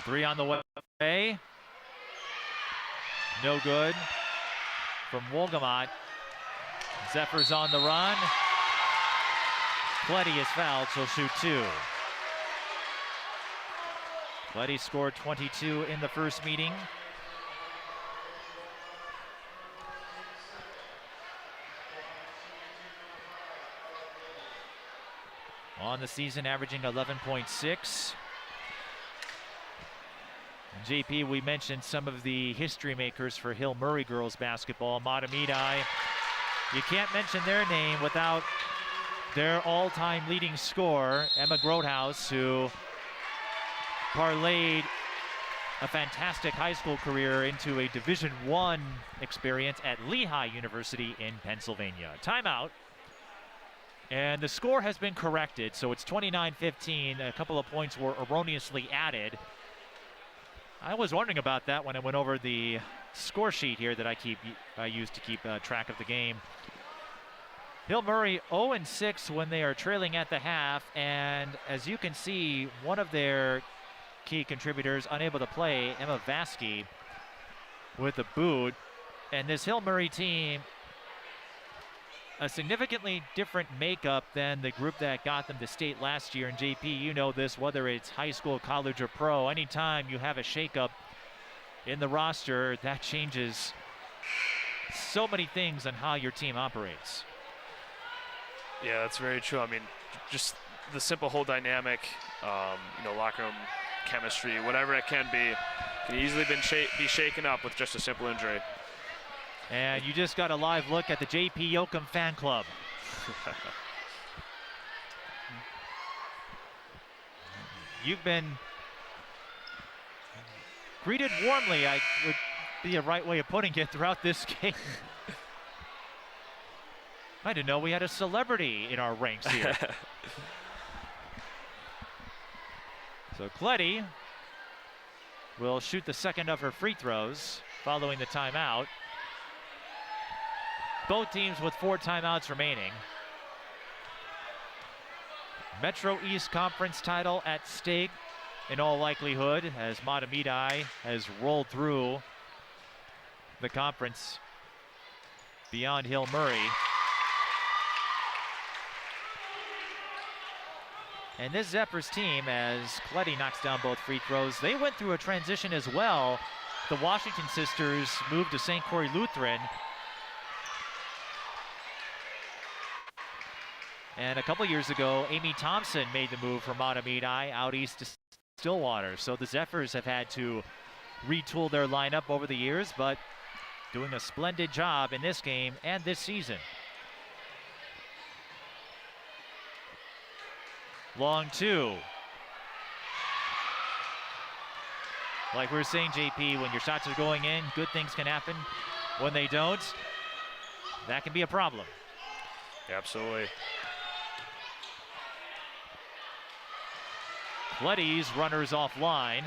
Three on the way. No good from Wolgamott. Zephyrs on the run. Cletty is fouled, she'll shoot 2. Cletty scored 22 in the first meeting. On the season, averaging 11.6. JP, we mentioned some of the history makers for Hill Murray girls basketball. Mahtomedi, you can't mention their name without their all-time leading scorer, Emma Grothaus, who parlayed a fantastic high school career into a Division I experience at Lehigh University in Pennsylvania. Timeout And the score has been corrected, so it's 29-15. A couple of points were erroneously added. I was wondering about that when I went over the score sheet here that I use to keep track of the game. Hill Murray 0-6 when they are trailing at the half, and as you can see, one of their key contributors unable to play, Emma Vasky, with a boot. And this Hill Murray team, a significantly different makeup than the group that got them to state last year. And JP, you know this, whether it's high school, college, or pro, anytime you have a shakeup in the roster, that changes so many things on how your team operates. Yeah, that's very true. I mean, just the simple whole dynamic, locker room chemistry, whatever it can easily be shaken up with just a simple injury. And you just got a live look at the JP Yoakum fan club. You've been greeted warmly, I would be a right way of putting it, throughout this game. I didn't know we had a celebrity in our ranks here. So Cletty will shoot the second of her free throws following the timeout. Both teams with 4 timeouts remaining. Metro East Conference title at stake in all likelihood, as Mahtomedi has rolled through the conference beyond Hill Murray. And this Zephyrs team, as Cletty knocks down both free throws, they went through a transition as well. The Washington sisters moved to St. Croix Lutheran. And a couple years ago, Amy Thompson made the move from Mahtomedi out east to Stillwater. So the Zephyrs have had to retool their lineup over the years, but doing a splendid job in this game and this season. Long 2. Like we were saying, JP, when your shots are going in, good things can happen. When they don't, that can be a problem. Absolutely. Cletty's runners offline.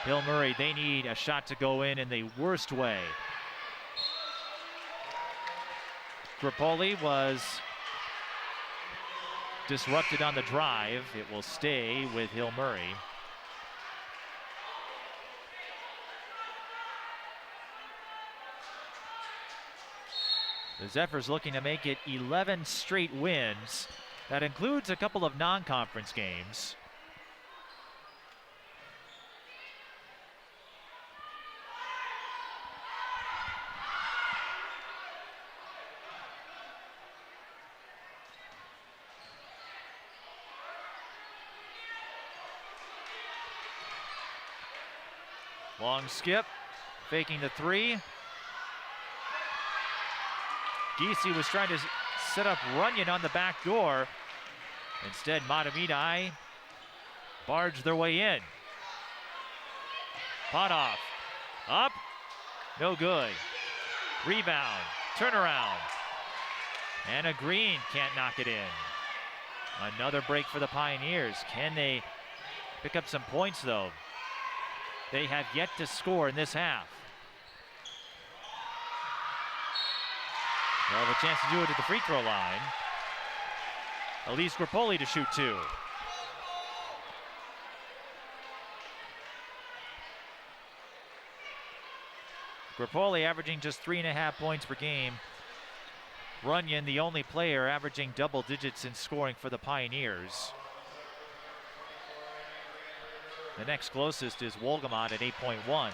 Hill Murray, they need a shot to go in the worst way. Grappoli was disrupted on the drive. It will stay with Hill Murray. The Zephyrs looking to make it 11 straight wins. That includes a couple of non-conference games. Long skip, faking the 3. Giese was trying to set up Runyon on the back door. Instead, Mahtomedi barged their way in. Potoff, up, no good. Rebound, turnaround. Anna Green can't knock it in. Another break for the Pioneers. Can they pick up some points though? They have yet to score in this half. They'll have a chance to do it at the free throw line. Elise Grappoli to shoot 2. Grappoli averaging just 3.5 points per game. Runyon, the only player averaging double digits in scoring for the Pioneers. The next closest is Wolgamott at 8.1.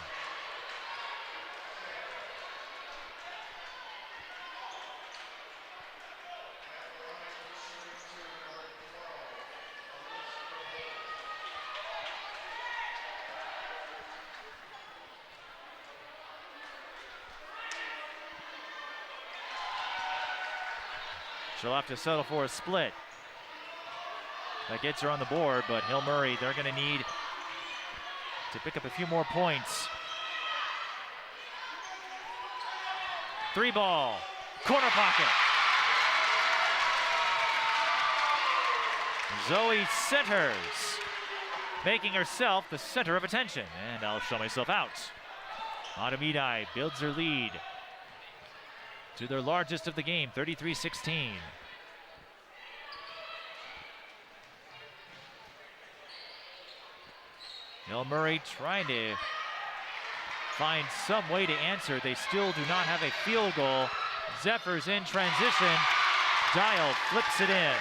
She'll have to settle for a split. That gets her on the board, but Hill Murray, they're going to need to pick up a few more points. 3 ball, corner pocket. Zoe centers, making herself the center of attention. And I'll show myself out. Mahtomedi builds her lead to their largest of the game, 33-16. Hill Murray trying to find some way to answer. They still do not have a field goal. Zephyrs in transition. Dial flips it in.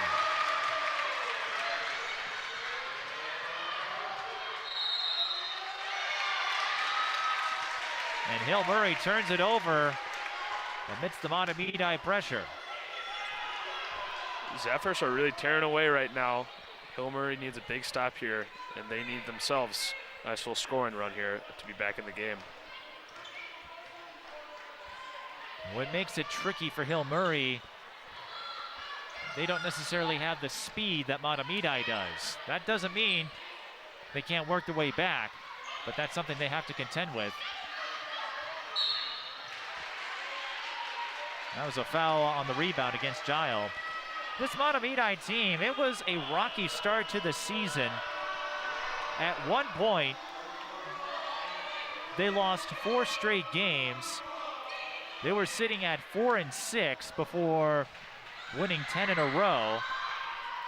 And Hill Murray turns it over amidst the Mahtomedi pressure. Zephyrs are really tearing away right now. Hill Murray needs a big stop here, and they need themselves a nice little scoring run here to be back in the game. What makes it tricky for Hill Murray, they don't necessarily have the speed that Mahtomedi does. That doesn't mean they can't work their way back, but that's something they have to contend with. That was a foul on the rebound against Giles. This Mahtomedi team, it was a rocky start to the season. At one point, they lost 4 straight games. They were sitting at 4-6 before winning 10 in a row.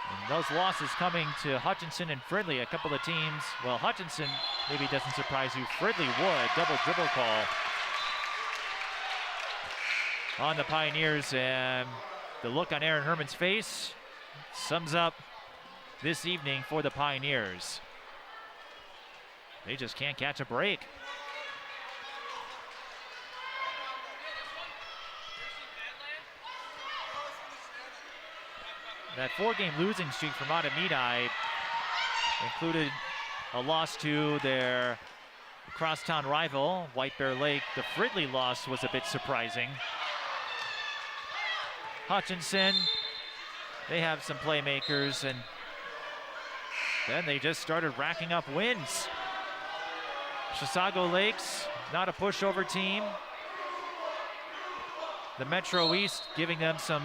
And those losses coming to Hutchinson and Fridley, a couple of teams. Well, Hutchinson maybe doesn't surprise you. Fridley would, double dribble call on the Pioneers, and the look on Aaron Herman's face sums up this evening for the Pioneers. They just can't catch a break. That 4-game losing streak for Mahtomedi included a loss to their crosstown rival, White Bear Lake. The Fridley loss was a bit surprising. Hutchinson, they have some playmakers, and then they just started racking up wins. Chisago Lakes, not a pushover team. The Metro East giving them some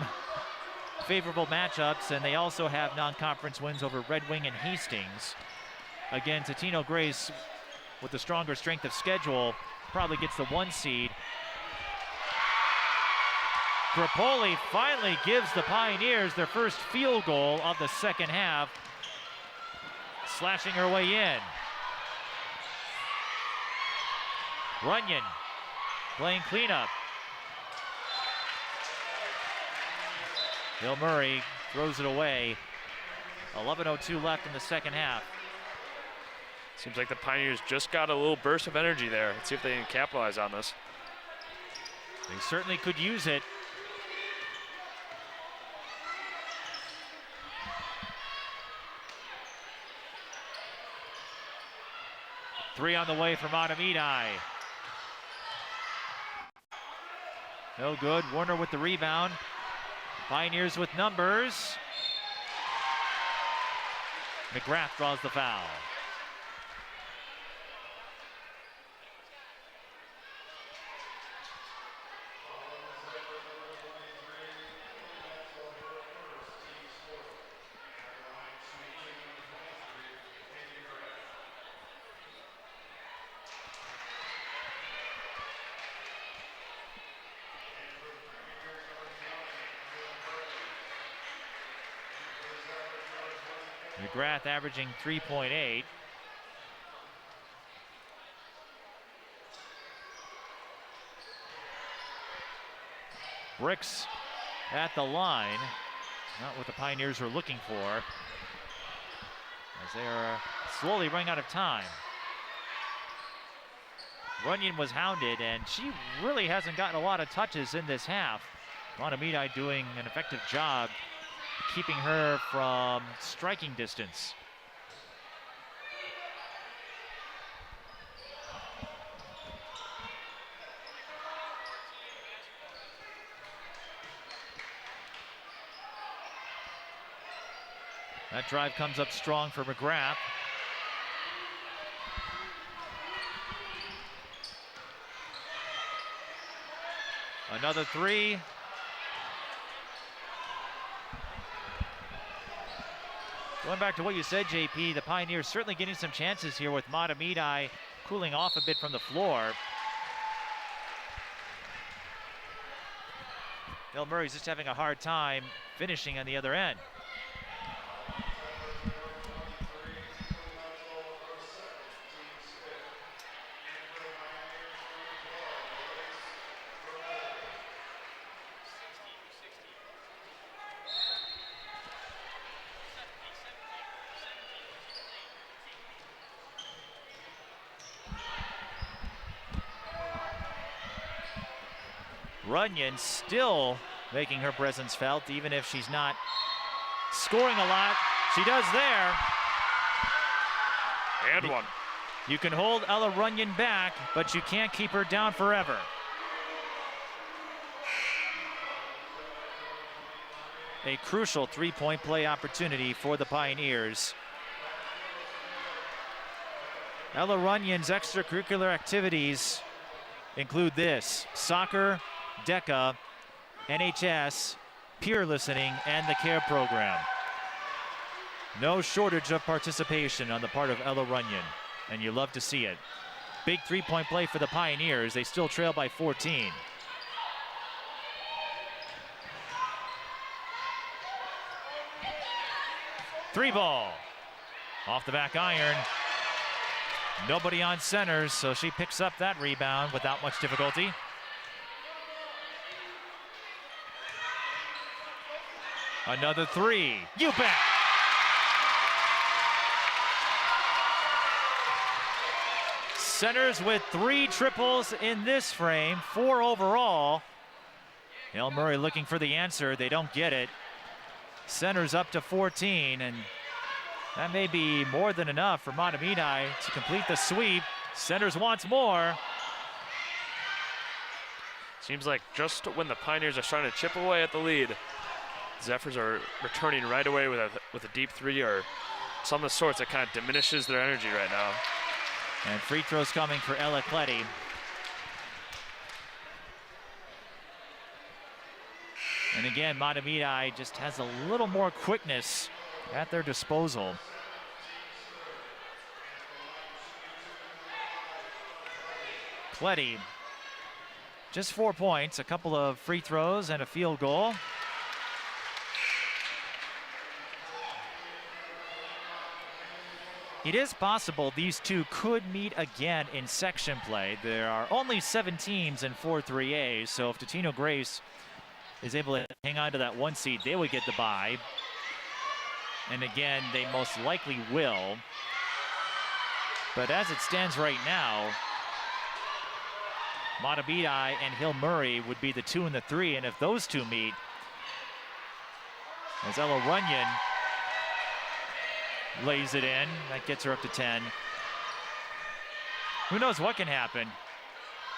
favorable matchups, and they also have non-conference wins over Red Wing and Hastings. Again, Totino Grace, with the stronger strength of schedule, probably gets the 1 seed. Gropoli finally gives the Pioneers their first field goal of the second half, slashing her way in. Runyon playing cleanup. Hill Murray throws it away. 11:02 left in the second half. Seems like the Pioneers just got a little burst of energy there. Let's see if they can capitalize on this. They certainly could use it. Three on the way for Mahtomedi. No good. Warner with the rebound. Pioneers with numbers. McGrath draws the foul. McGrath averaging 3.8. Bricks at the line. Not what the Pioneers were looking for, as they are slowly running out of time. Runyon was hounded, and she really hasn't gotten a lot of touches in this half. Mahtomedi doing an effective job keeping her from striking distance. That drive comes up strong for McGrath. Another three. Going back to what you said, JP, the Pioneers certainly getting some chances here with Mahtomedi cooling off a bit from the floor. Hill Murray's just having a hard time finishing on the other end. Runyon still making her presence felt, even if she's not scoring a lot. She does there. And one. You can hold Ella Runyon back, but you can't keep her down forever. A crucial three-point play opportunity for the Pioneers. Ella Runyon's extracurricular activities include this: soccer, DECA, NHS, peer listening, and the CARE program. No shortage of participation on the part of Ella Runyon, and you love to see it. Big three-point play for the Pioneers. They still trail by 14. Three ball. Off the back iron. Nobody on centers, so she picks up that rebound without much difficulty. Another three. You bet. Centers with 3 triples in this frame, 4 overall. Hill Murray looking for the answer. They don't get it. Centers up to 14, and that may be more than enough for Mahtomedi to complete the sweep. Centers wants more. Seems like just when the Pioneers are starting to chip away at the lead, Zephyrs are returning right away with a deep three or some of the sorts that kind of diminishes their energy right now. And free throws coming for Ella Cletty. And again, Mahtomedi just has a little more quickness at their disposal. Cletty, just 4 points, a couple of free throws and a field goal. It is possible these two could meet again in section play. There are only 7 teams in 4-3A, so if Totino Grace is able to hang on to that 1 seed, they would get the bye. And again, they most likely will. But as it stands right now, Mahtomedi and Hill Murray would be the 2 and the 3, and if those two meet, as Ella Runyon lays it in, that gets her up to 10. Who knows what can happen?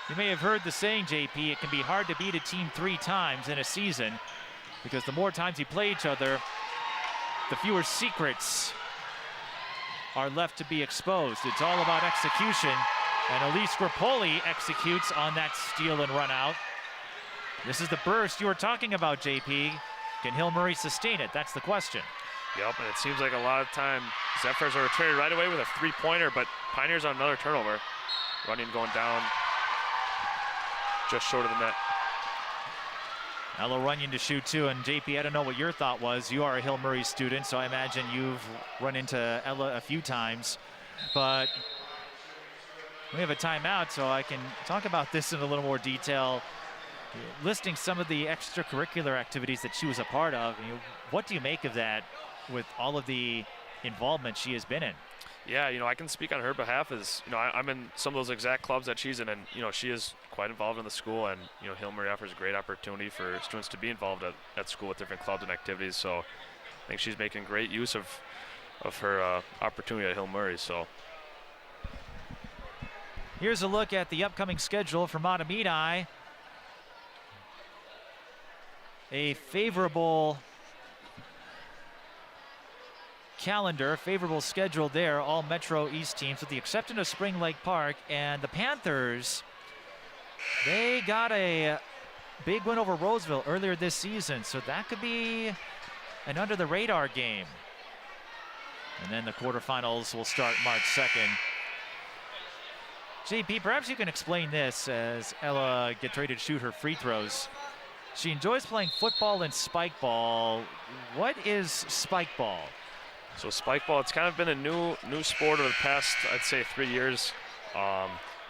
You may have heard the saying, JP, it can be hard to beat a team 3 times in a season because the more times you play each other, the fewer secrets are left to be exposed. It's all about execution, and Elise Grapoli executes on that steal and run out. This is the burst you were talking about, JP. Can Hill Murray sustain it? That's the question. Yep, and it seems like a lot of time Zephyrs are returning right away with a 3-pointer, but Pioneers on another turnover. Running going down just short of the net. Ella Runyon to shoot 2, and JP, I don't know what your thought was. You are a Hill Murray student, so I imagine you've run into Ella a few times, but we have a timeout, so I can talk about this in a little more detail, listing some of the extracurricular activities that she was a part of. What do you make of that with all of the involvement she has been in? Yeah, I can speak on her behalf as, I'm in some of those exact clubs that she's in, and, she is quite involved in the school, and, Hill Murray offers a great opportunity for students to be involved at school with different clubs and activities, so I think she's making great use of her opportunity at Hill Murray, so. Here's a look at the upcoming schedule for Mahtomedi. A favorable calendar, favorable schedule there, all Metro East teams with the exception of Spring Lake Park. And the Panthers, they got a big win over Roseville earlier this season, so that could be an under the radar game. And then the quarterfinals will start March 2nd. JP, perhaps you can explain this as Ella gets ready to shoot her free throws. She enjoys playing football and spike ball. What is spike ball? So spike ball, it's kind of been a new sport over the past, I'd say, 3 years.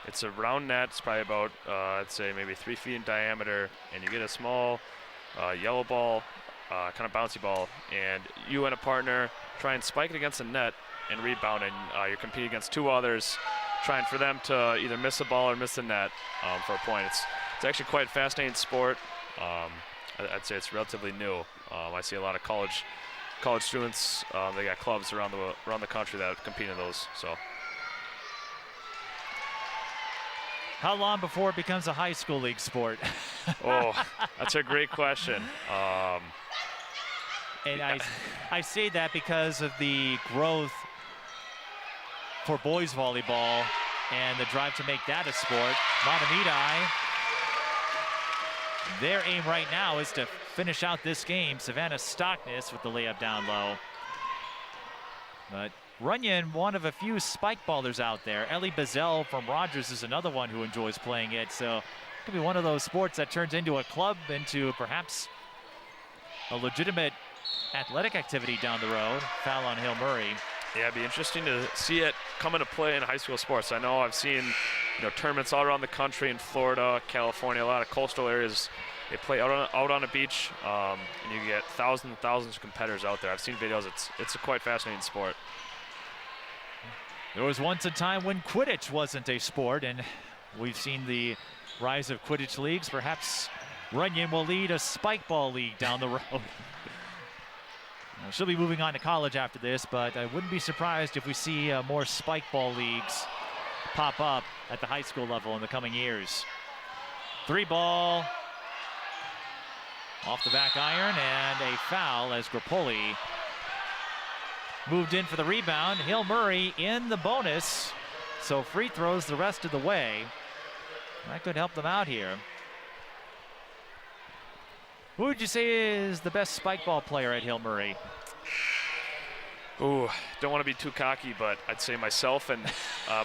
It's a round net. It's probably about, I'd say, maybe 3 feet in diameter. And you get a small yellow ball, kind of bouncy ball. And you and a partner try and spike it against the net and rebound. And you're competing against 2 others, trying for them to either miss the ball or miss the net for a point. It's actually quite a fascinating sport. I'd say it's relatively new. I see a lot of college students. They got clubs around the country that compete in those. So, how long before it becomes a high school league sport? Oh, that's a great question. And I say that because of the growth for boys volleyball and the drive to make that a sport. Mahtomedi, their aim right now is to finish out this game. Savannah Stockness with the layup down low. But Runyon, one of a few spike ballers out there. Ellie Bazell from Rogers is another one who enjoys playing it. So it could be one of those sports that turns into a club, into perhaps a legitimate athletic activity down the road. Foul on Hill Murray. Yeah, it'd be interesting to see it come into play in high school sports. I know I've seen, tournaments all around the country in Florida, California, a lot of coastal areas. They play out on a beach, and you get thousands and thousands of competitors out there. I've seen videos. It's a quite fascinating sport. There was once a time when Quidditch wasn't a sport, and we've seen the rise of Quidditch leagues. Perhaps Runyon will lead a spike ball league down the road. She'll be moving on to college after this, but I wouldn't be surprised if we see more spike ball leagues pop up at the high school level in the coming years. 3 ball off the back iron, and a foul as Grappoli moved in for the rebound. Hill Murray in the bonus, so free throws the rest of the way. That could help them out here. Who would you say is the best spike ball player at Hill Murray? Ooh, don't want to be too cocky, but I'd say myself and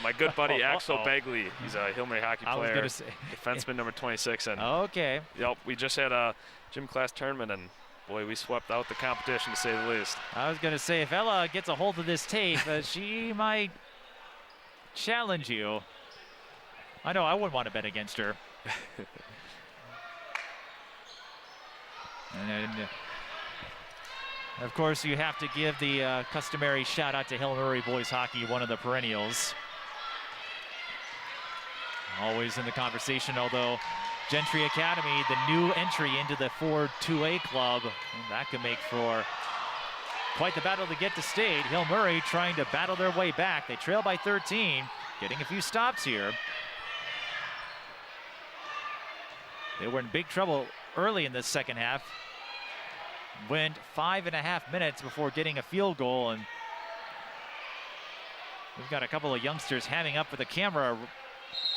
my good buddy Axel Begley. He's a Hill Murray hockey player. I was going to say. Defenseman number 26. And okay. Yep, we just had a gym class tournament, and boy, we swept out the competition, to say the least. I was going to say, if Ella gets a hold of this tape, she might challenge you. I know I wouldn't want to bet against her. And of course, you have to give the customary shout out to Hill Murray boys hockey, one of the perennials. Always in the conversation, although Gentry Academy, the new entry into the Ford 2A club, that could make for quite the battle to get to state. Hill Murray trying to battle their way back. They trail by 13, getting a few stops here. They were in big trouble early in this second half. Went 5.5 minutes before getting a field goal, and we've got a couple of youngsters hamming up for the camera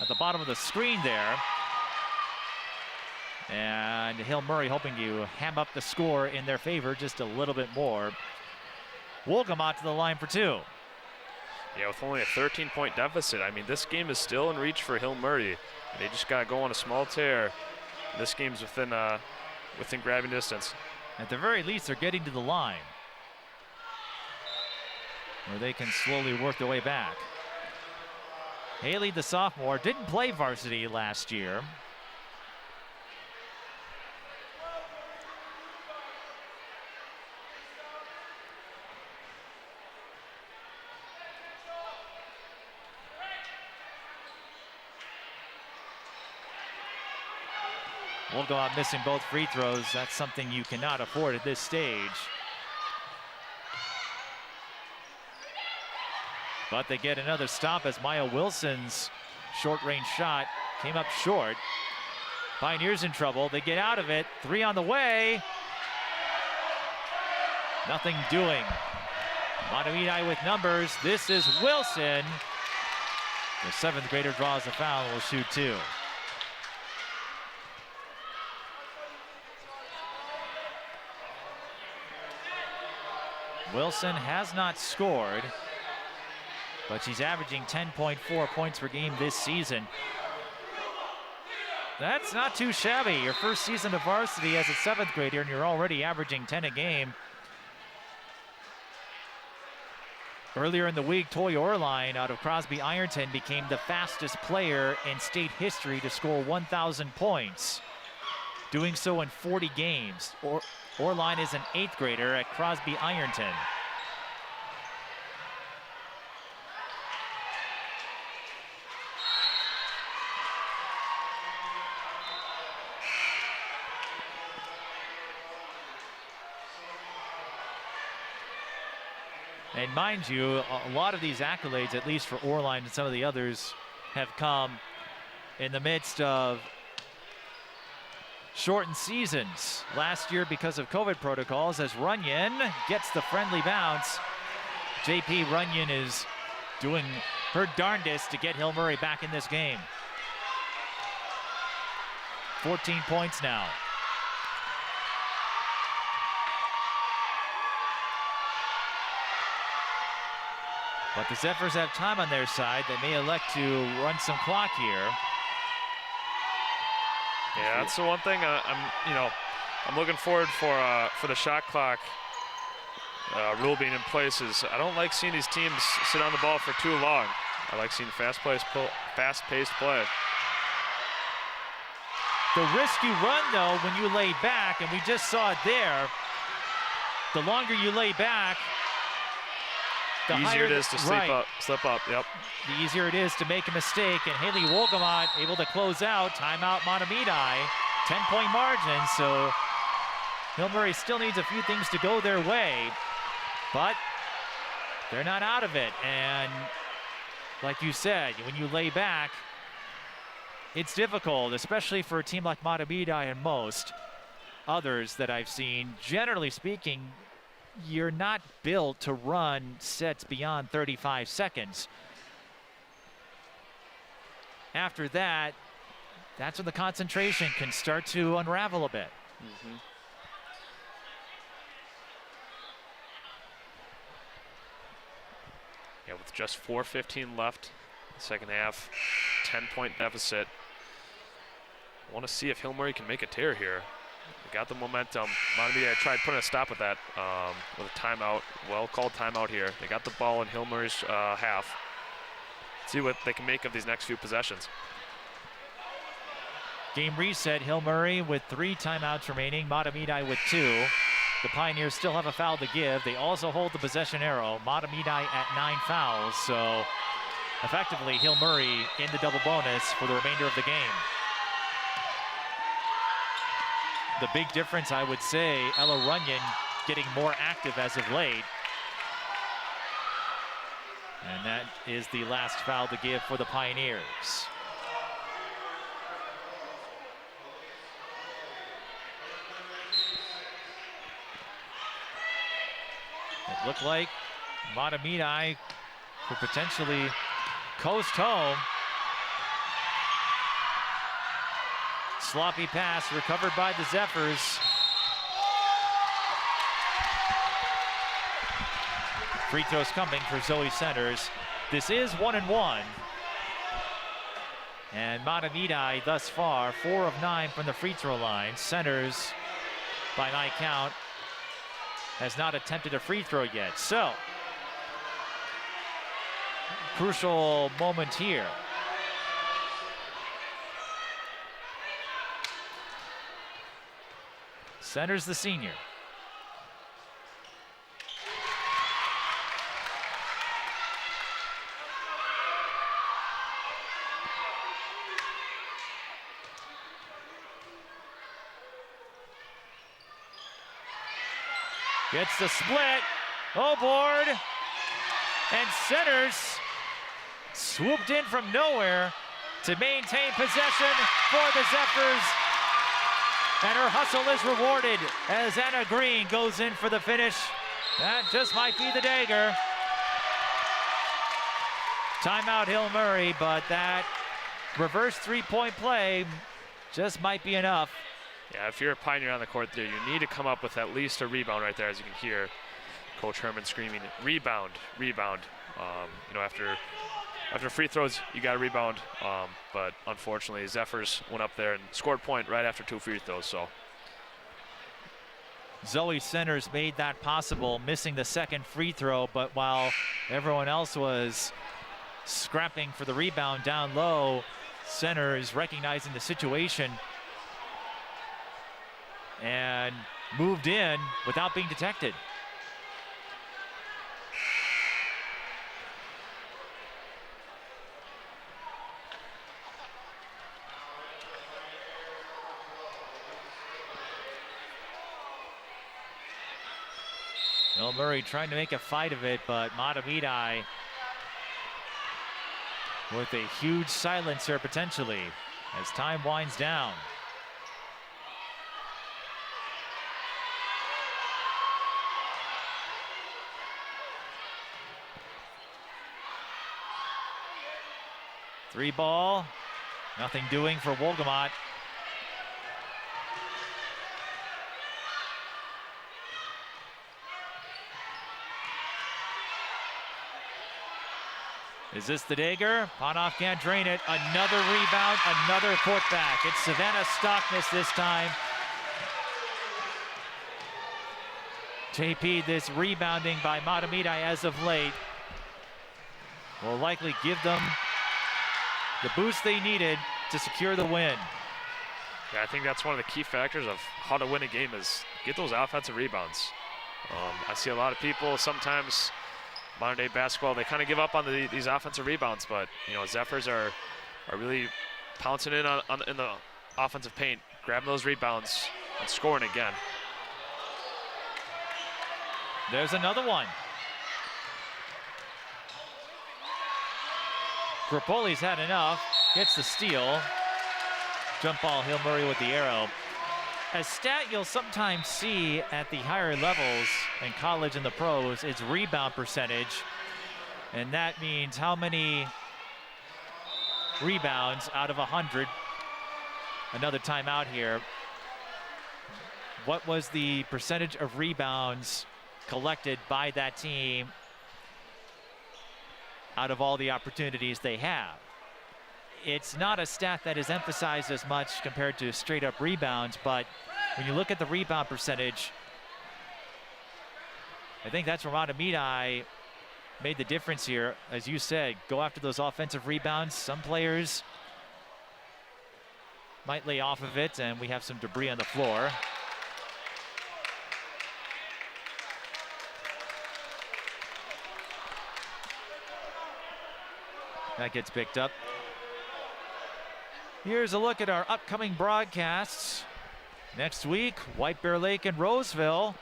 at the bottom of the screen there. And Hill Murray hoping to ham up the score in their favor just a little bit more. Wolgamott to the line for 2. Yeah, with only a 13-point deficit, I mean, this game is still in reach for Hill Murray. They just got to go on a small tear. This game's within grabbing distance. At the very least, they're getting to the line, where they can slowly work their way back. Haley, the sophomore, didn't play varsity last year. We'll go out missing both free throws. That's something you cannot afford at this stage. But they get another stop as Maya Wilson's short-range shot came up short. Pioneers in trouble. They get out of it. 3 on the way. Nothing doing. Mahtomedi with numbers. This is Wilson. The 7th grader draws a foul and will shoot 2. Wilson has not scored, but she's averaging 10.4 points per game this season. That's not too shabby. Your first season of varsity as a 7th grader, and you're already averaging 10 a game. Earlier in the week, Toy Orline out of Crosby Ironton became the fastest player in state history to score 1,000 points, doing so in 40 games. Orline is an 8th grader at Crosby Ironton. And mind you, a lot of these accolades, at least for Orline and some of the others, have come in the midst of shortened seasons. Last year, because of COVID protocols, as Runyon gets the friendly bounce, JP Runyon is doing her darndest to get Hill Murray back in this game. 14 points now. But the Zephyrs have time on their side. They may elect to run some clock here. Yeah, that's the one thing I'm looking forward for the shot clock rule being in place. Is I don't like seeing these teams sit on the ball for too long. I like seeing fast-paced play. The risk you run, though, when you lay back, and we just saw it there, the longer you lay back, the easier it is to slip up, yep. The easier it is to make a mistake, and Haley Wolgamott able to close out. Timeout Mahtomedi, 10-point margin, so Hill Murray still needs a few things to go their way, but they're not out of it. And like you said, when you lay back, it's difficult, especially for a team like Mahtomedi and most others that I've seen. Generally speaking, you're not built to run sets beyond 35 seconds. After that, that's when the concentration can start to unravel a bit. Mm-hmm. Yeah, with just 4:15 left, second half, 10-point deficit. I want to see if Hill Murray can make a tear here. They got the momentum. Mahtomedi tried putting a stop with that with a timeout. Well-called timeout here. They got the ball in Hill Murray's half. See what they can make of these next few possessions. Game reset, Hill Murray with 3 timeouts remaining, Mahtomedi with 2. The Pioneers still have a foul to give. They also hold the possession arrow. Mahtomedi at 9 fouls, so effectively Hill Murray in the double bonus for the remainder of the game. The big difference, I would say, Ella Runyon getting more active as of late. And that is the last foul to give for the Pioneers. It looked like Mahtomedi could potentially coast home. Sloppy pass recovered by the Zephyrs. Free throws coming for Zoe Centers. This is 1-1. And Mahtomedi thus far, 4 of 9 from the free throw line. Centers, by my count, has not attempted a free throw yet. So, crucial moment here. Centers, the senior. Gets the split. Oh, board. And Centers swooped in from nowhere to maintain possession for the Zephyrs. And her hustle is rewarded as Anna Green goes in for the finish. That just might be the dagger. Timeout Hill Murray, but that reverse three-point play just might be enough. Yeah, if you're a Pioneer on the court there, you need to come up with at least a rebound right there, as you can hear Coach Herman screaming, rebound, rebound. You know, after free throws, you got to rebound. But unfortunately, Zephyrs went up there and scored a point right after 2 free throws. So Zoe Centers made that possible, missing the second free throw, but while everyone else was scrapping for the rebound down low, Centers recognizing the situation and moved in without being detected. Bill Murray trying to make a fight of it, but Mahtomedi with a huge silencer potentially as time winds down. Three ball, nothing doing for Wolgamott. Is this the dagger? Ponoff can't drain it. Another rebound, another putback. It's Savannah Stockness this time. JP, this rebounding by Mahtomedi as of late will likely give them the boost they needed to secure the win. yeah, I think that's one of the key factors of how to win a game is get those offensive rebounds. I see a lot of people sometimes modern day basketball, they kind of give up on these offensive rebounds, but you know, Zephyrs are really pouncing in in the offensive paint, grabbing those rebounds and scoring again. There's another one. Grapoli's had enough, gets the steal. Jump ball, Hill Murray with the arrow. A stat you'll sometimes see at the higher levels in college and the pros is rebound percentage. And that means how many rebounds out of 100. Another timeout here. What was the percentage of rebounds collected by that team out of all the opportunities they have? It's not a stat that is emphasized as much compared to straight up rebounds, but when you look at the rebound percentage, I think that's where Mahtomedi made the difference here. As you said, go after those offensive rebounds. Some players might lay off of it, and we have some debris on the floor. That gets picked up. Here's a look at our upcoming broadcasts. Next week, White Bear Lake and Roseville.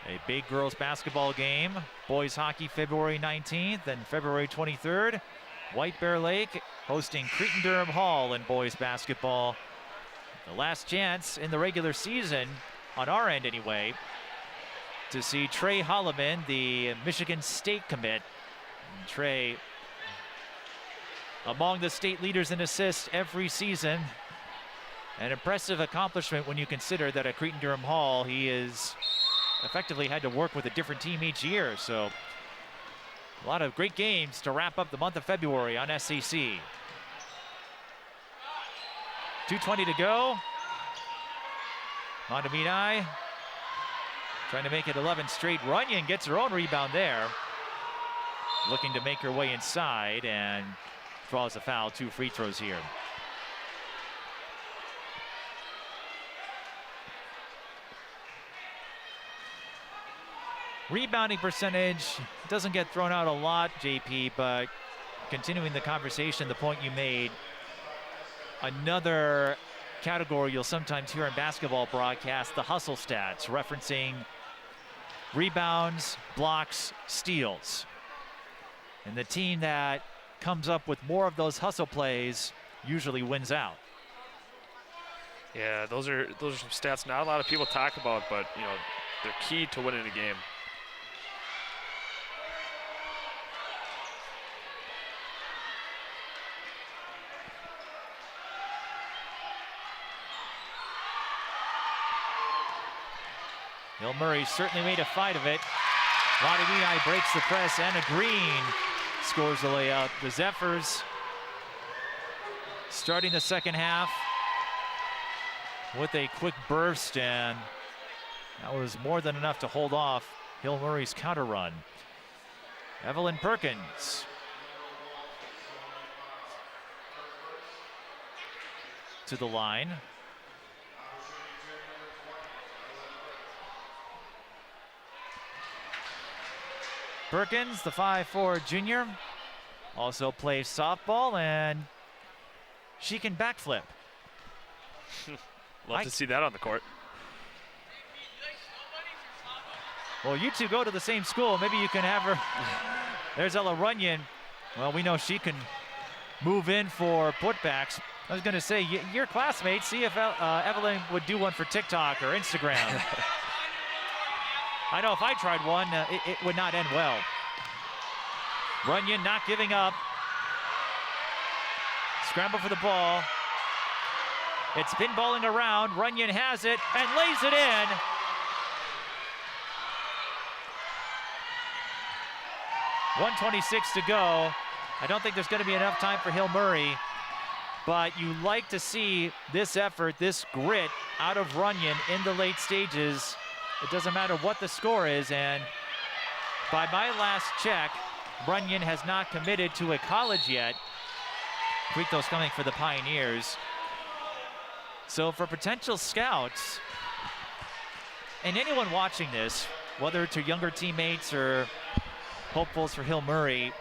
A big girls basketball game. Boys hockey February 19th and February 23rd. White Bear Lake hosting Cretin-Durham Hall in boys basketball. The last chance in the regular season, on our end anyway, to see Trey Holloman, the Michigan State commit. And Trey, among the state leaders in assists every season. An impressive accomplishment when you consider that at Cretin-Durham Hall, he is effectively had to work with a different team each year. So a lot of great games to wrap up the month of February on SCC. 2:20 to go. Mahtomedi trying to make it 11 straight. Runyon gets her own rebound there. Looking to make her way inside and draws a foul. 2 free throws here. Rebounding percentage doesn't get thrown out a lot, JP, but continuing the conversation, the point you made, another category you'll sometimes hear in basketball broadcasts, the hustle stats, referencing rebounds, blocks, steals. And the team that comes up with more of those hustle plays usually wins out. Yeah, those are some stats not a lot of people talk about, but you know, they're key to winning a game. Hill Murray certainly made a fight of it. Mahtomedi breaks the press, and a green scores the layup. The Zephyrs starting the second half with a quick burst, and that was more than enough to hold off Hill Murray's counter run. Evelyn Perkins to the line. Perkins, the 5'4" junior, also plays softball, and she can backflip. Love to see that on the court. Well, you two go to the same school. Maybe you can have her. There's Ella Runyon. Well, we know she can move in for putbacks. I was going to say, your classmates, see if Evelyn would do one for TikTok or Instagram. I know if I tried one, it would not end well. Runyon not giving up. Scramble for the ball. It's pinballing around. Runyon has it and lays it in. .126 to go. I don't think there's going to be enough time for Hill Murray, but you like to see this effort, this grit out of Runyon in the late stages. It doesn't matter what the score is, and by my last check, Runyon has not committed to a college yet. Free throws coming for the Pioneers. So for potential scouts, and anyone watching this, whether to younger teammates or hopefuls for Hill Murray,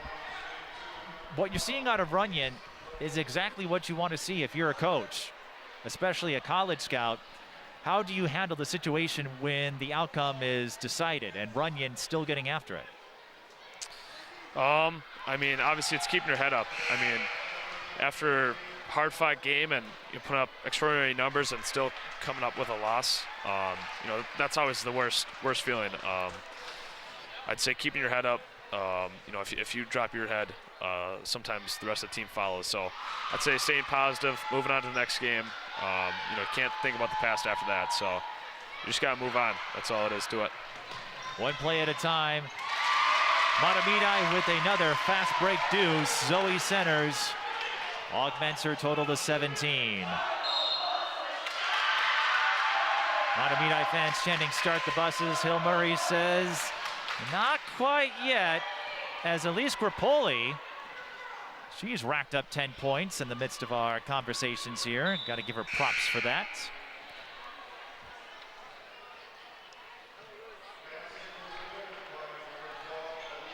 what you're seeing out of Runyon is exactly what you want to see if you're a coach, especially a college scout. How do you handle the situation when the outcome is decided and Runyon still getting after it? I mean, obviously it's keeping your head up. I mean, after hard-fought game and you put up extraordinary numbers and still coming up with a loss, you know, that's always the worst feeling. I'd say keeping your head up. You know, if you drop your head, sometimes the rest of the team follows. So I'd say staying positive, moving on to the next game. You know, can't think about the past after that. So you just got to move on. That's all it is to it. One play at a time. Mahtomedi with another fast break deuce. Zoe centers, augments her total to 17. Mahtomedi fans chanting "Start the buses." Hill Murray says, not quite yet, as Elise Grappoli, she's racked up 10 points in the midst of our conversations here. Got to give her props for that.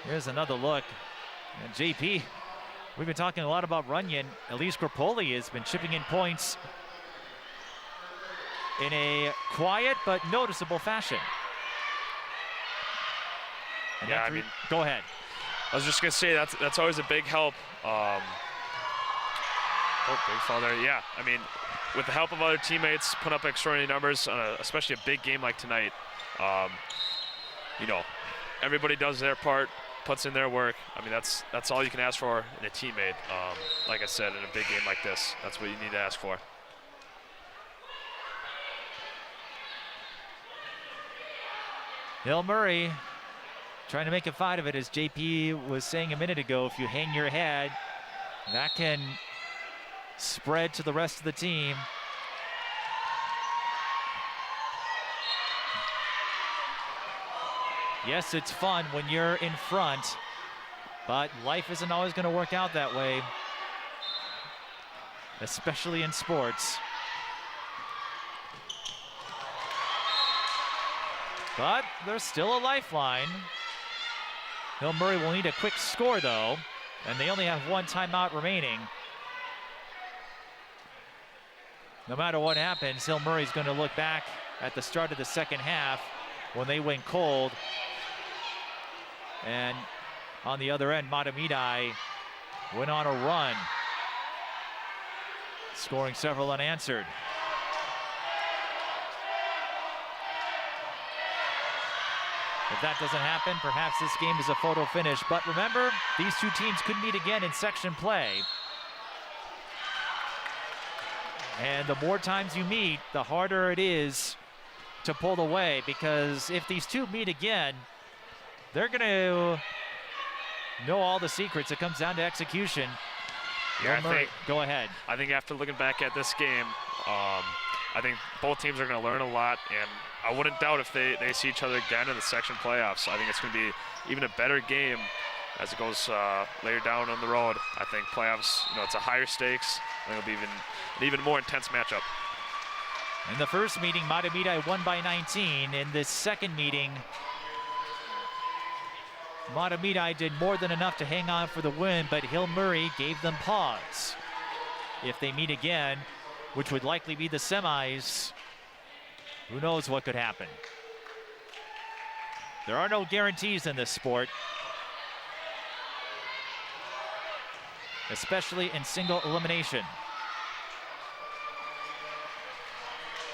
Here's another look. And JP, we've been talking a lot about Runyon. Elise Grappoli has been chipping in points in a quiet but noticeable fashion. And yeah, I mean, go ahead. I was just gonna say that's always a big help. Oh, big foul there. Yeah, I mean, with the help of other teammates, put up extraordinary numbers on especially a big game like tonight. You know, everybody does their part, puts in their work. I mean, that's all you can ask for in a teammate. Like I said, in a big game like this, that's what you need to ask for. Hill Murray trying to make a fight of it, as JP was saying a minute ago. If you hang your head, that can spread to the rest of the team. Yes, it's fun when you're in front, but life isn't always going to work out that way, especially in sports. But there's still a lifeline. Hill Murray will need a quick score, though, and they only have one timeout remaining. No matter what happens, Hill Murray's going to look back at the start of the second half when they went cold. And on the other end, Mahtomedi went on a run, scoring several unanswered. If that doesn't happen, perhaps this game is a photo finish. But remember, these two teams could meet again in section play. And the more times you meet, the harder it is to pull away, because if these two meet again, they're going to know all the secrets. It comes down to execution. Yeah, go ahead. I think after looking back at this game, I think both teams are going to learn a lot, and I wouldn't doubt if they see each other again in the section playoffs. I think it's going to be even a better game as it goes later down on the road. I think playoffs, it's a higher stakes. I think it'll be an even more intense matchup. In the first meeting, Mahtomedi won by 19. In this second meeting, Mahtomedi did more than enough to hang on for the win, but Hill Murray gave them pause. If they meet again, which would likely be the semis, who knows what could happen. There are no guarantees in this sport, especially in single elimination.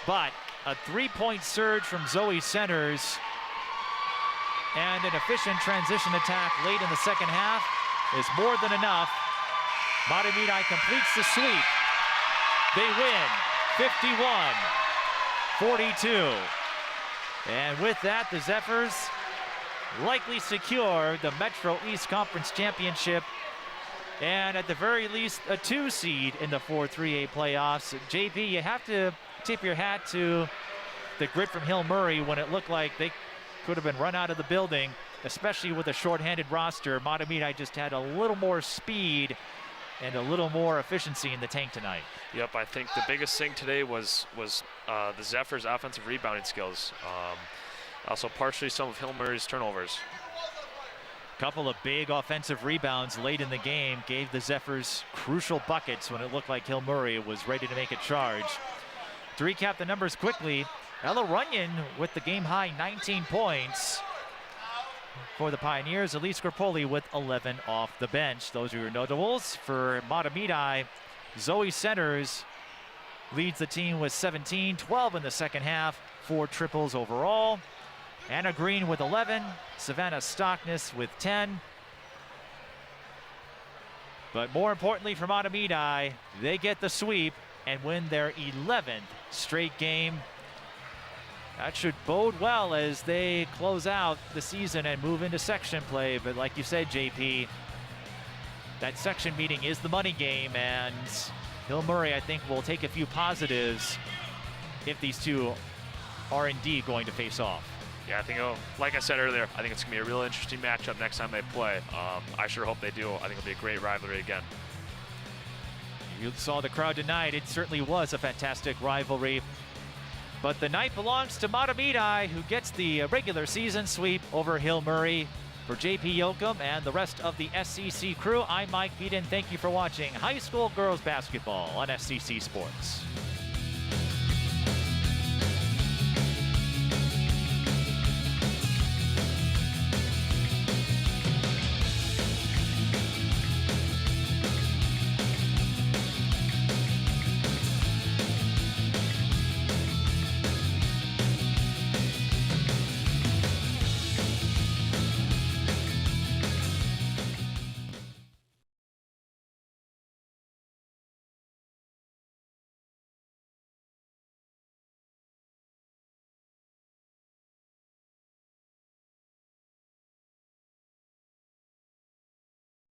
But a three-point surge from Zoe Centers and an efficient transition attack late in the second half is more than enough. Mahtomedi completes the sweep. They win 51-42. And with that, the Zephyrs likely secure the Metro East Conference Championship and at the very least a 2 seed in the 4-3A playoffs. JP, you have to tip your hat to the grit from Hill Murray when it looked like they could have been run out of the building, especially with a shorthanded roster. Mahtomedi just had a little more speed and a little more efficiency in the tank tonight. Yep, I think the biggest thing today was the Zephyrs' offensive rebounding skills. Also partially some of Hill Murray's turnovers. Couple of big offensive rebounds late in the game gave the Zephyrs crucial buckets when it looked like Hill Murray was ready to make a charge. To recap the numbers quickly, Ella Runyon with the game-high 19 points. For the Pioneers, Elise Gropoli with 11 off the bench. Those are your notables. For Mahtomedi, Zoe Centers leads the team with 17, 12 in the second half, 4 triples overall. Anna Green with 11, Savannah Stockness with 10. But more importantly for Mahtomedi, they get the sweep and win their 11th straight game. That should bode well as they close out the season and move into section play. But like you said, JP, that section meeting is the money game, and Hill Murray, I think, will take a few positives if these two are indeed going to face off. Yeah, I think, like I said earlier, I think it's going to be a real interesting matchup next time they play. I sure hope they do. I think it'll be a great rivalry again. You saw the crowd tonight. It certainly was a fantastic rivalry. But the night belongs to Mahtomedi, who gets the regular season sweep over Hill Murray. For JP Yoakum and the rest of the SCC crew, I'm Mike Beaton. Thank you for watching high school girls basketball on SCC Sports.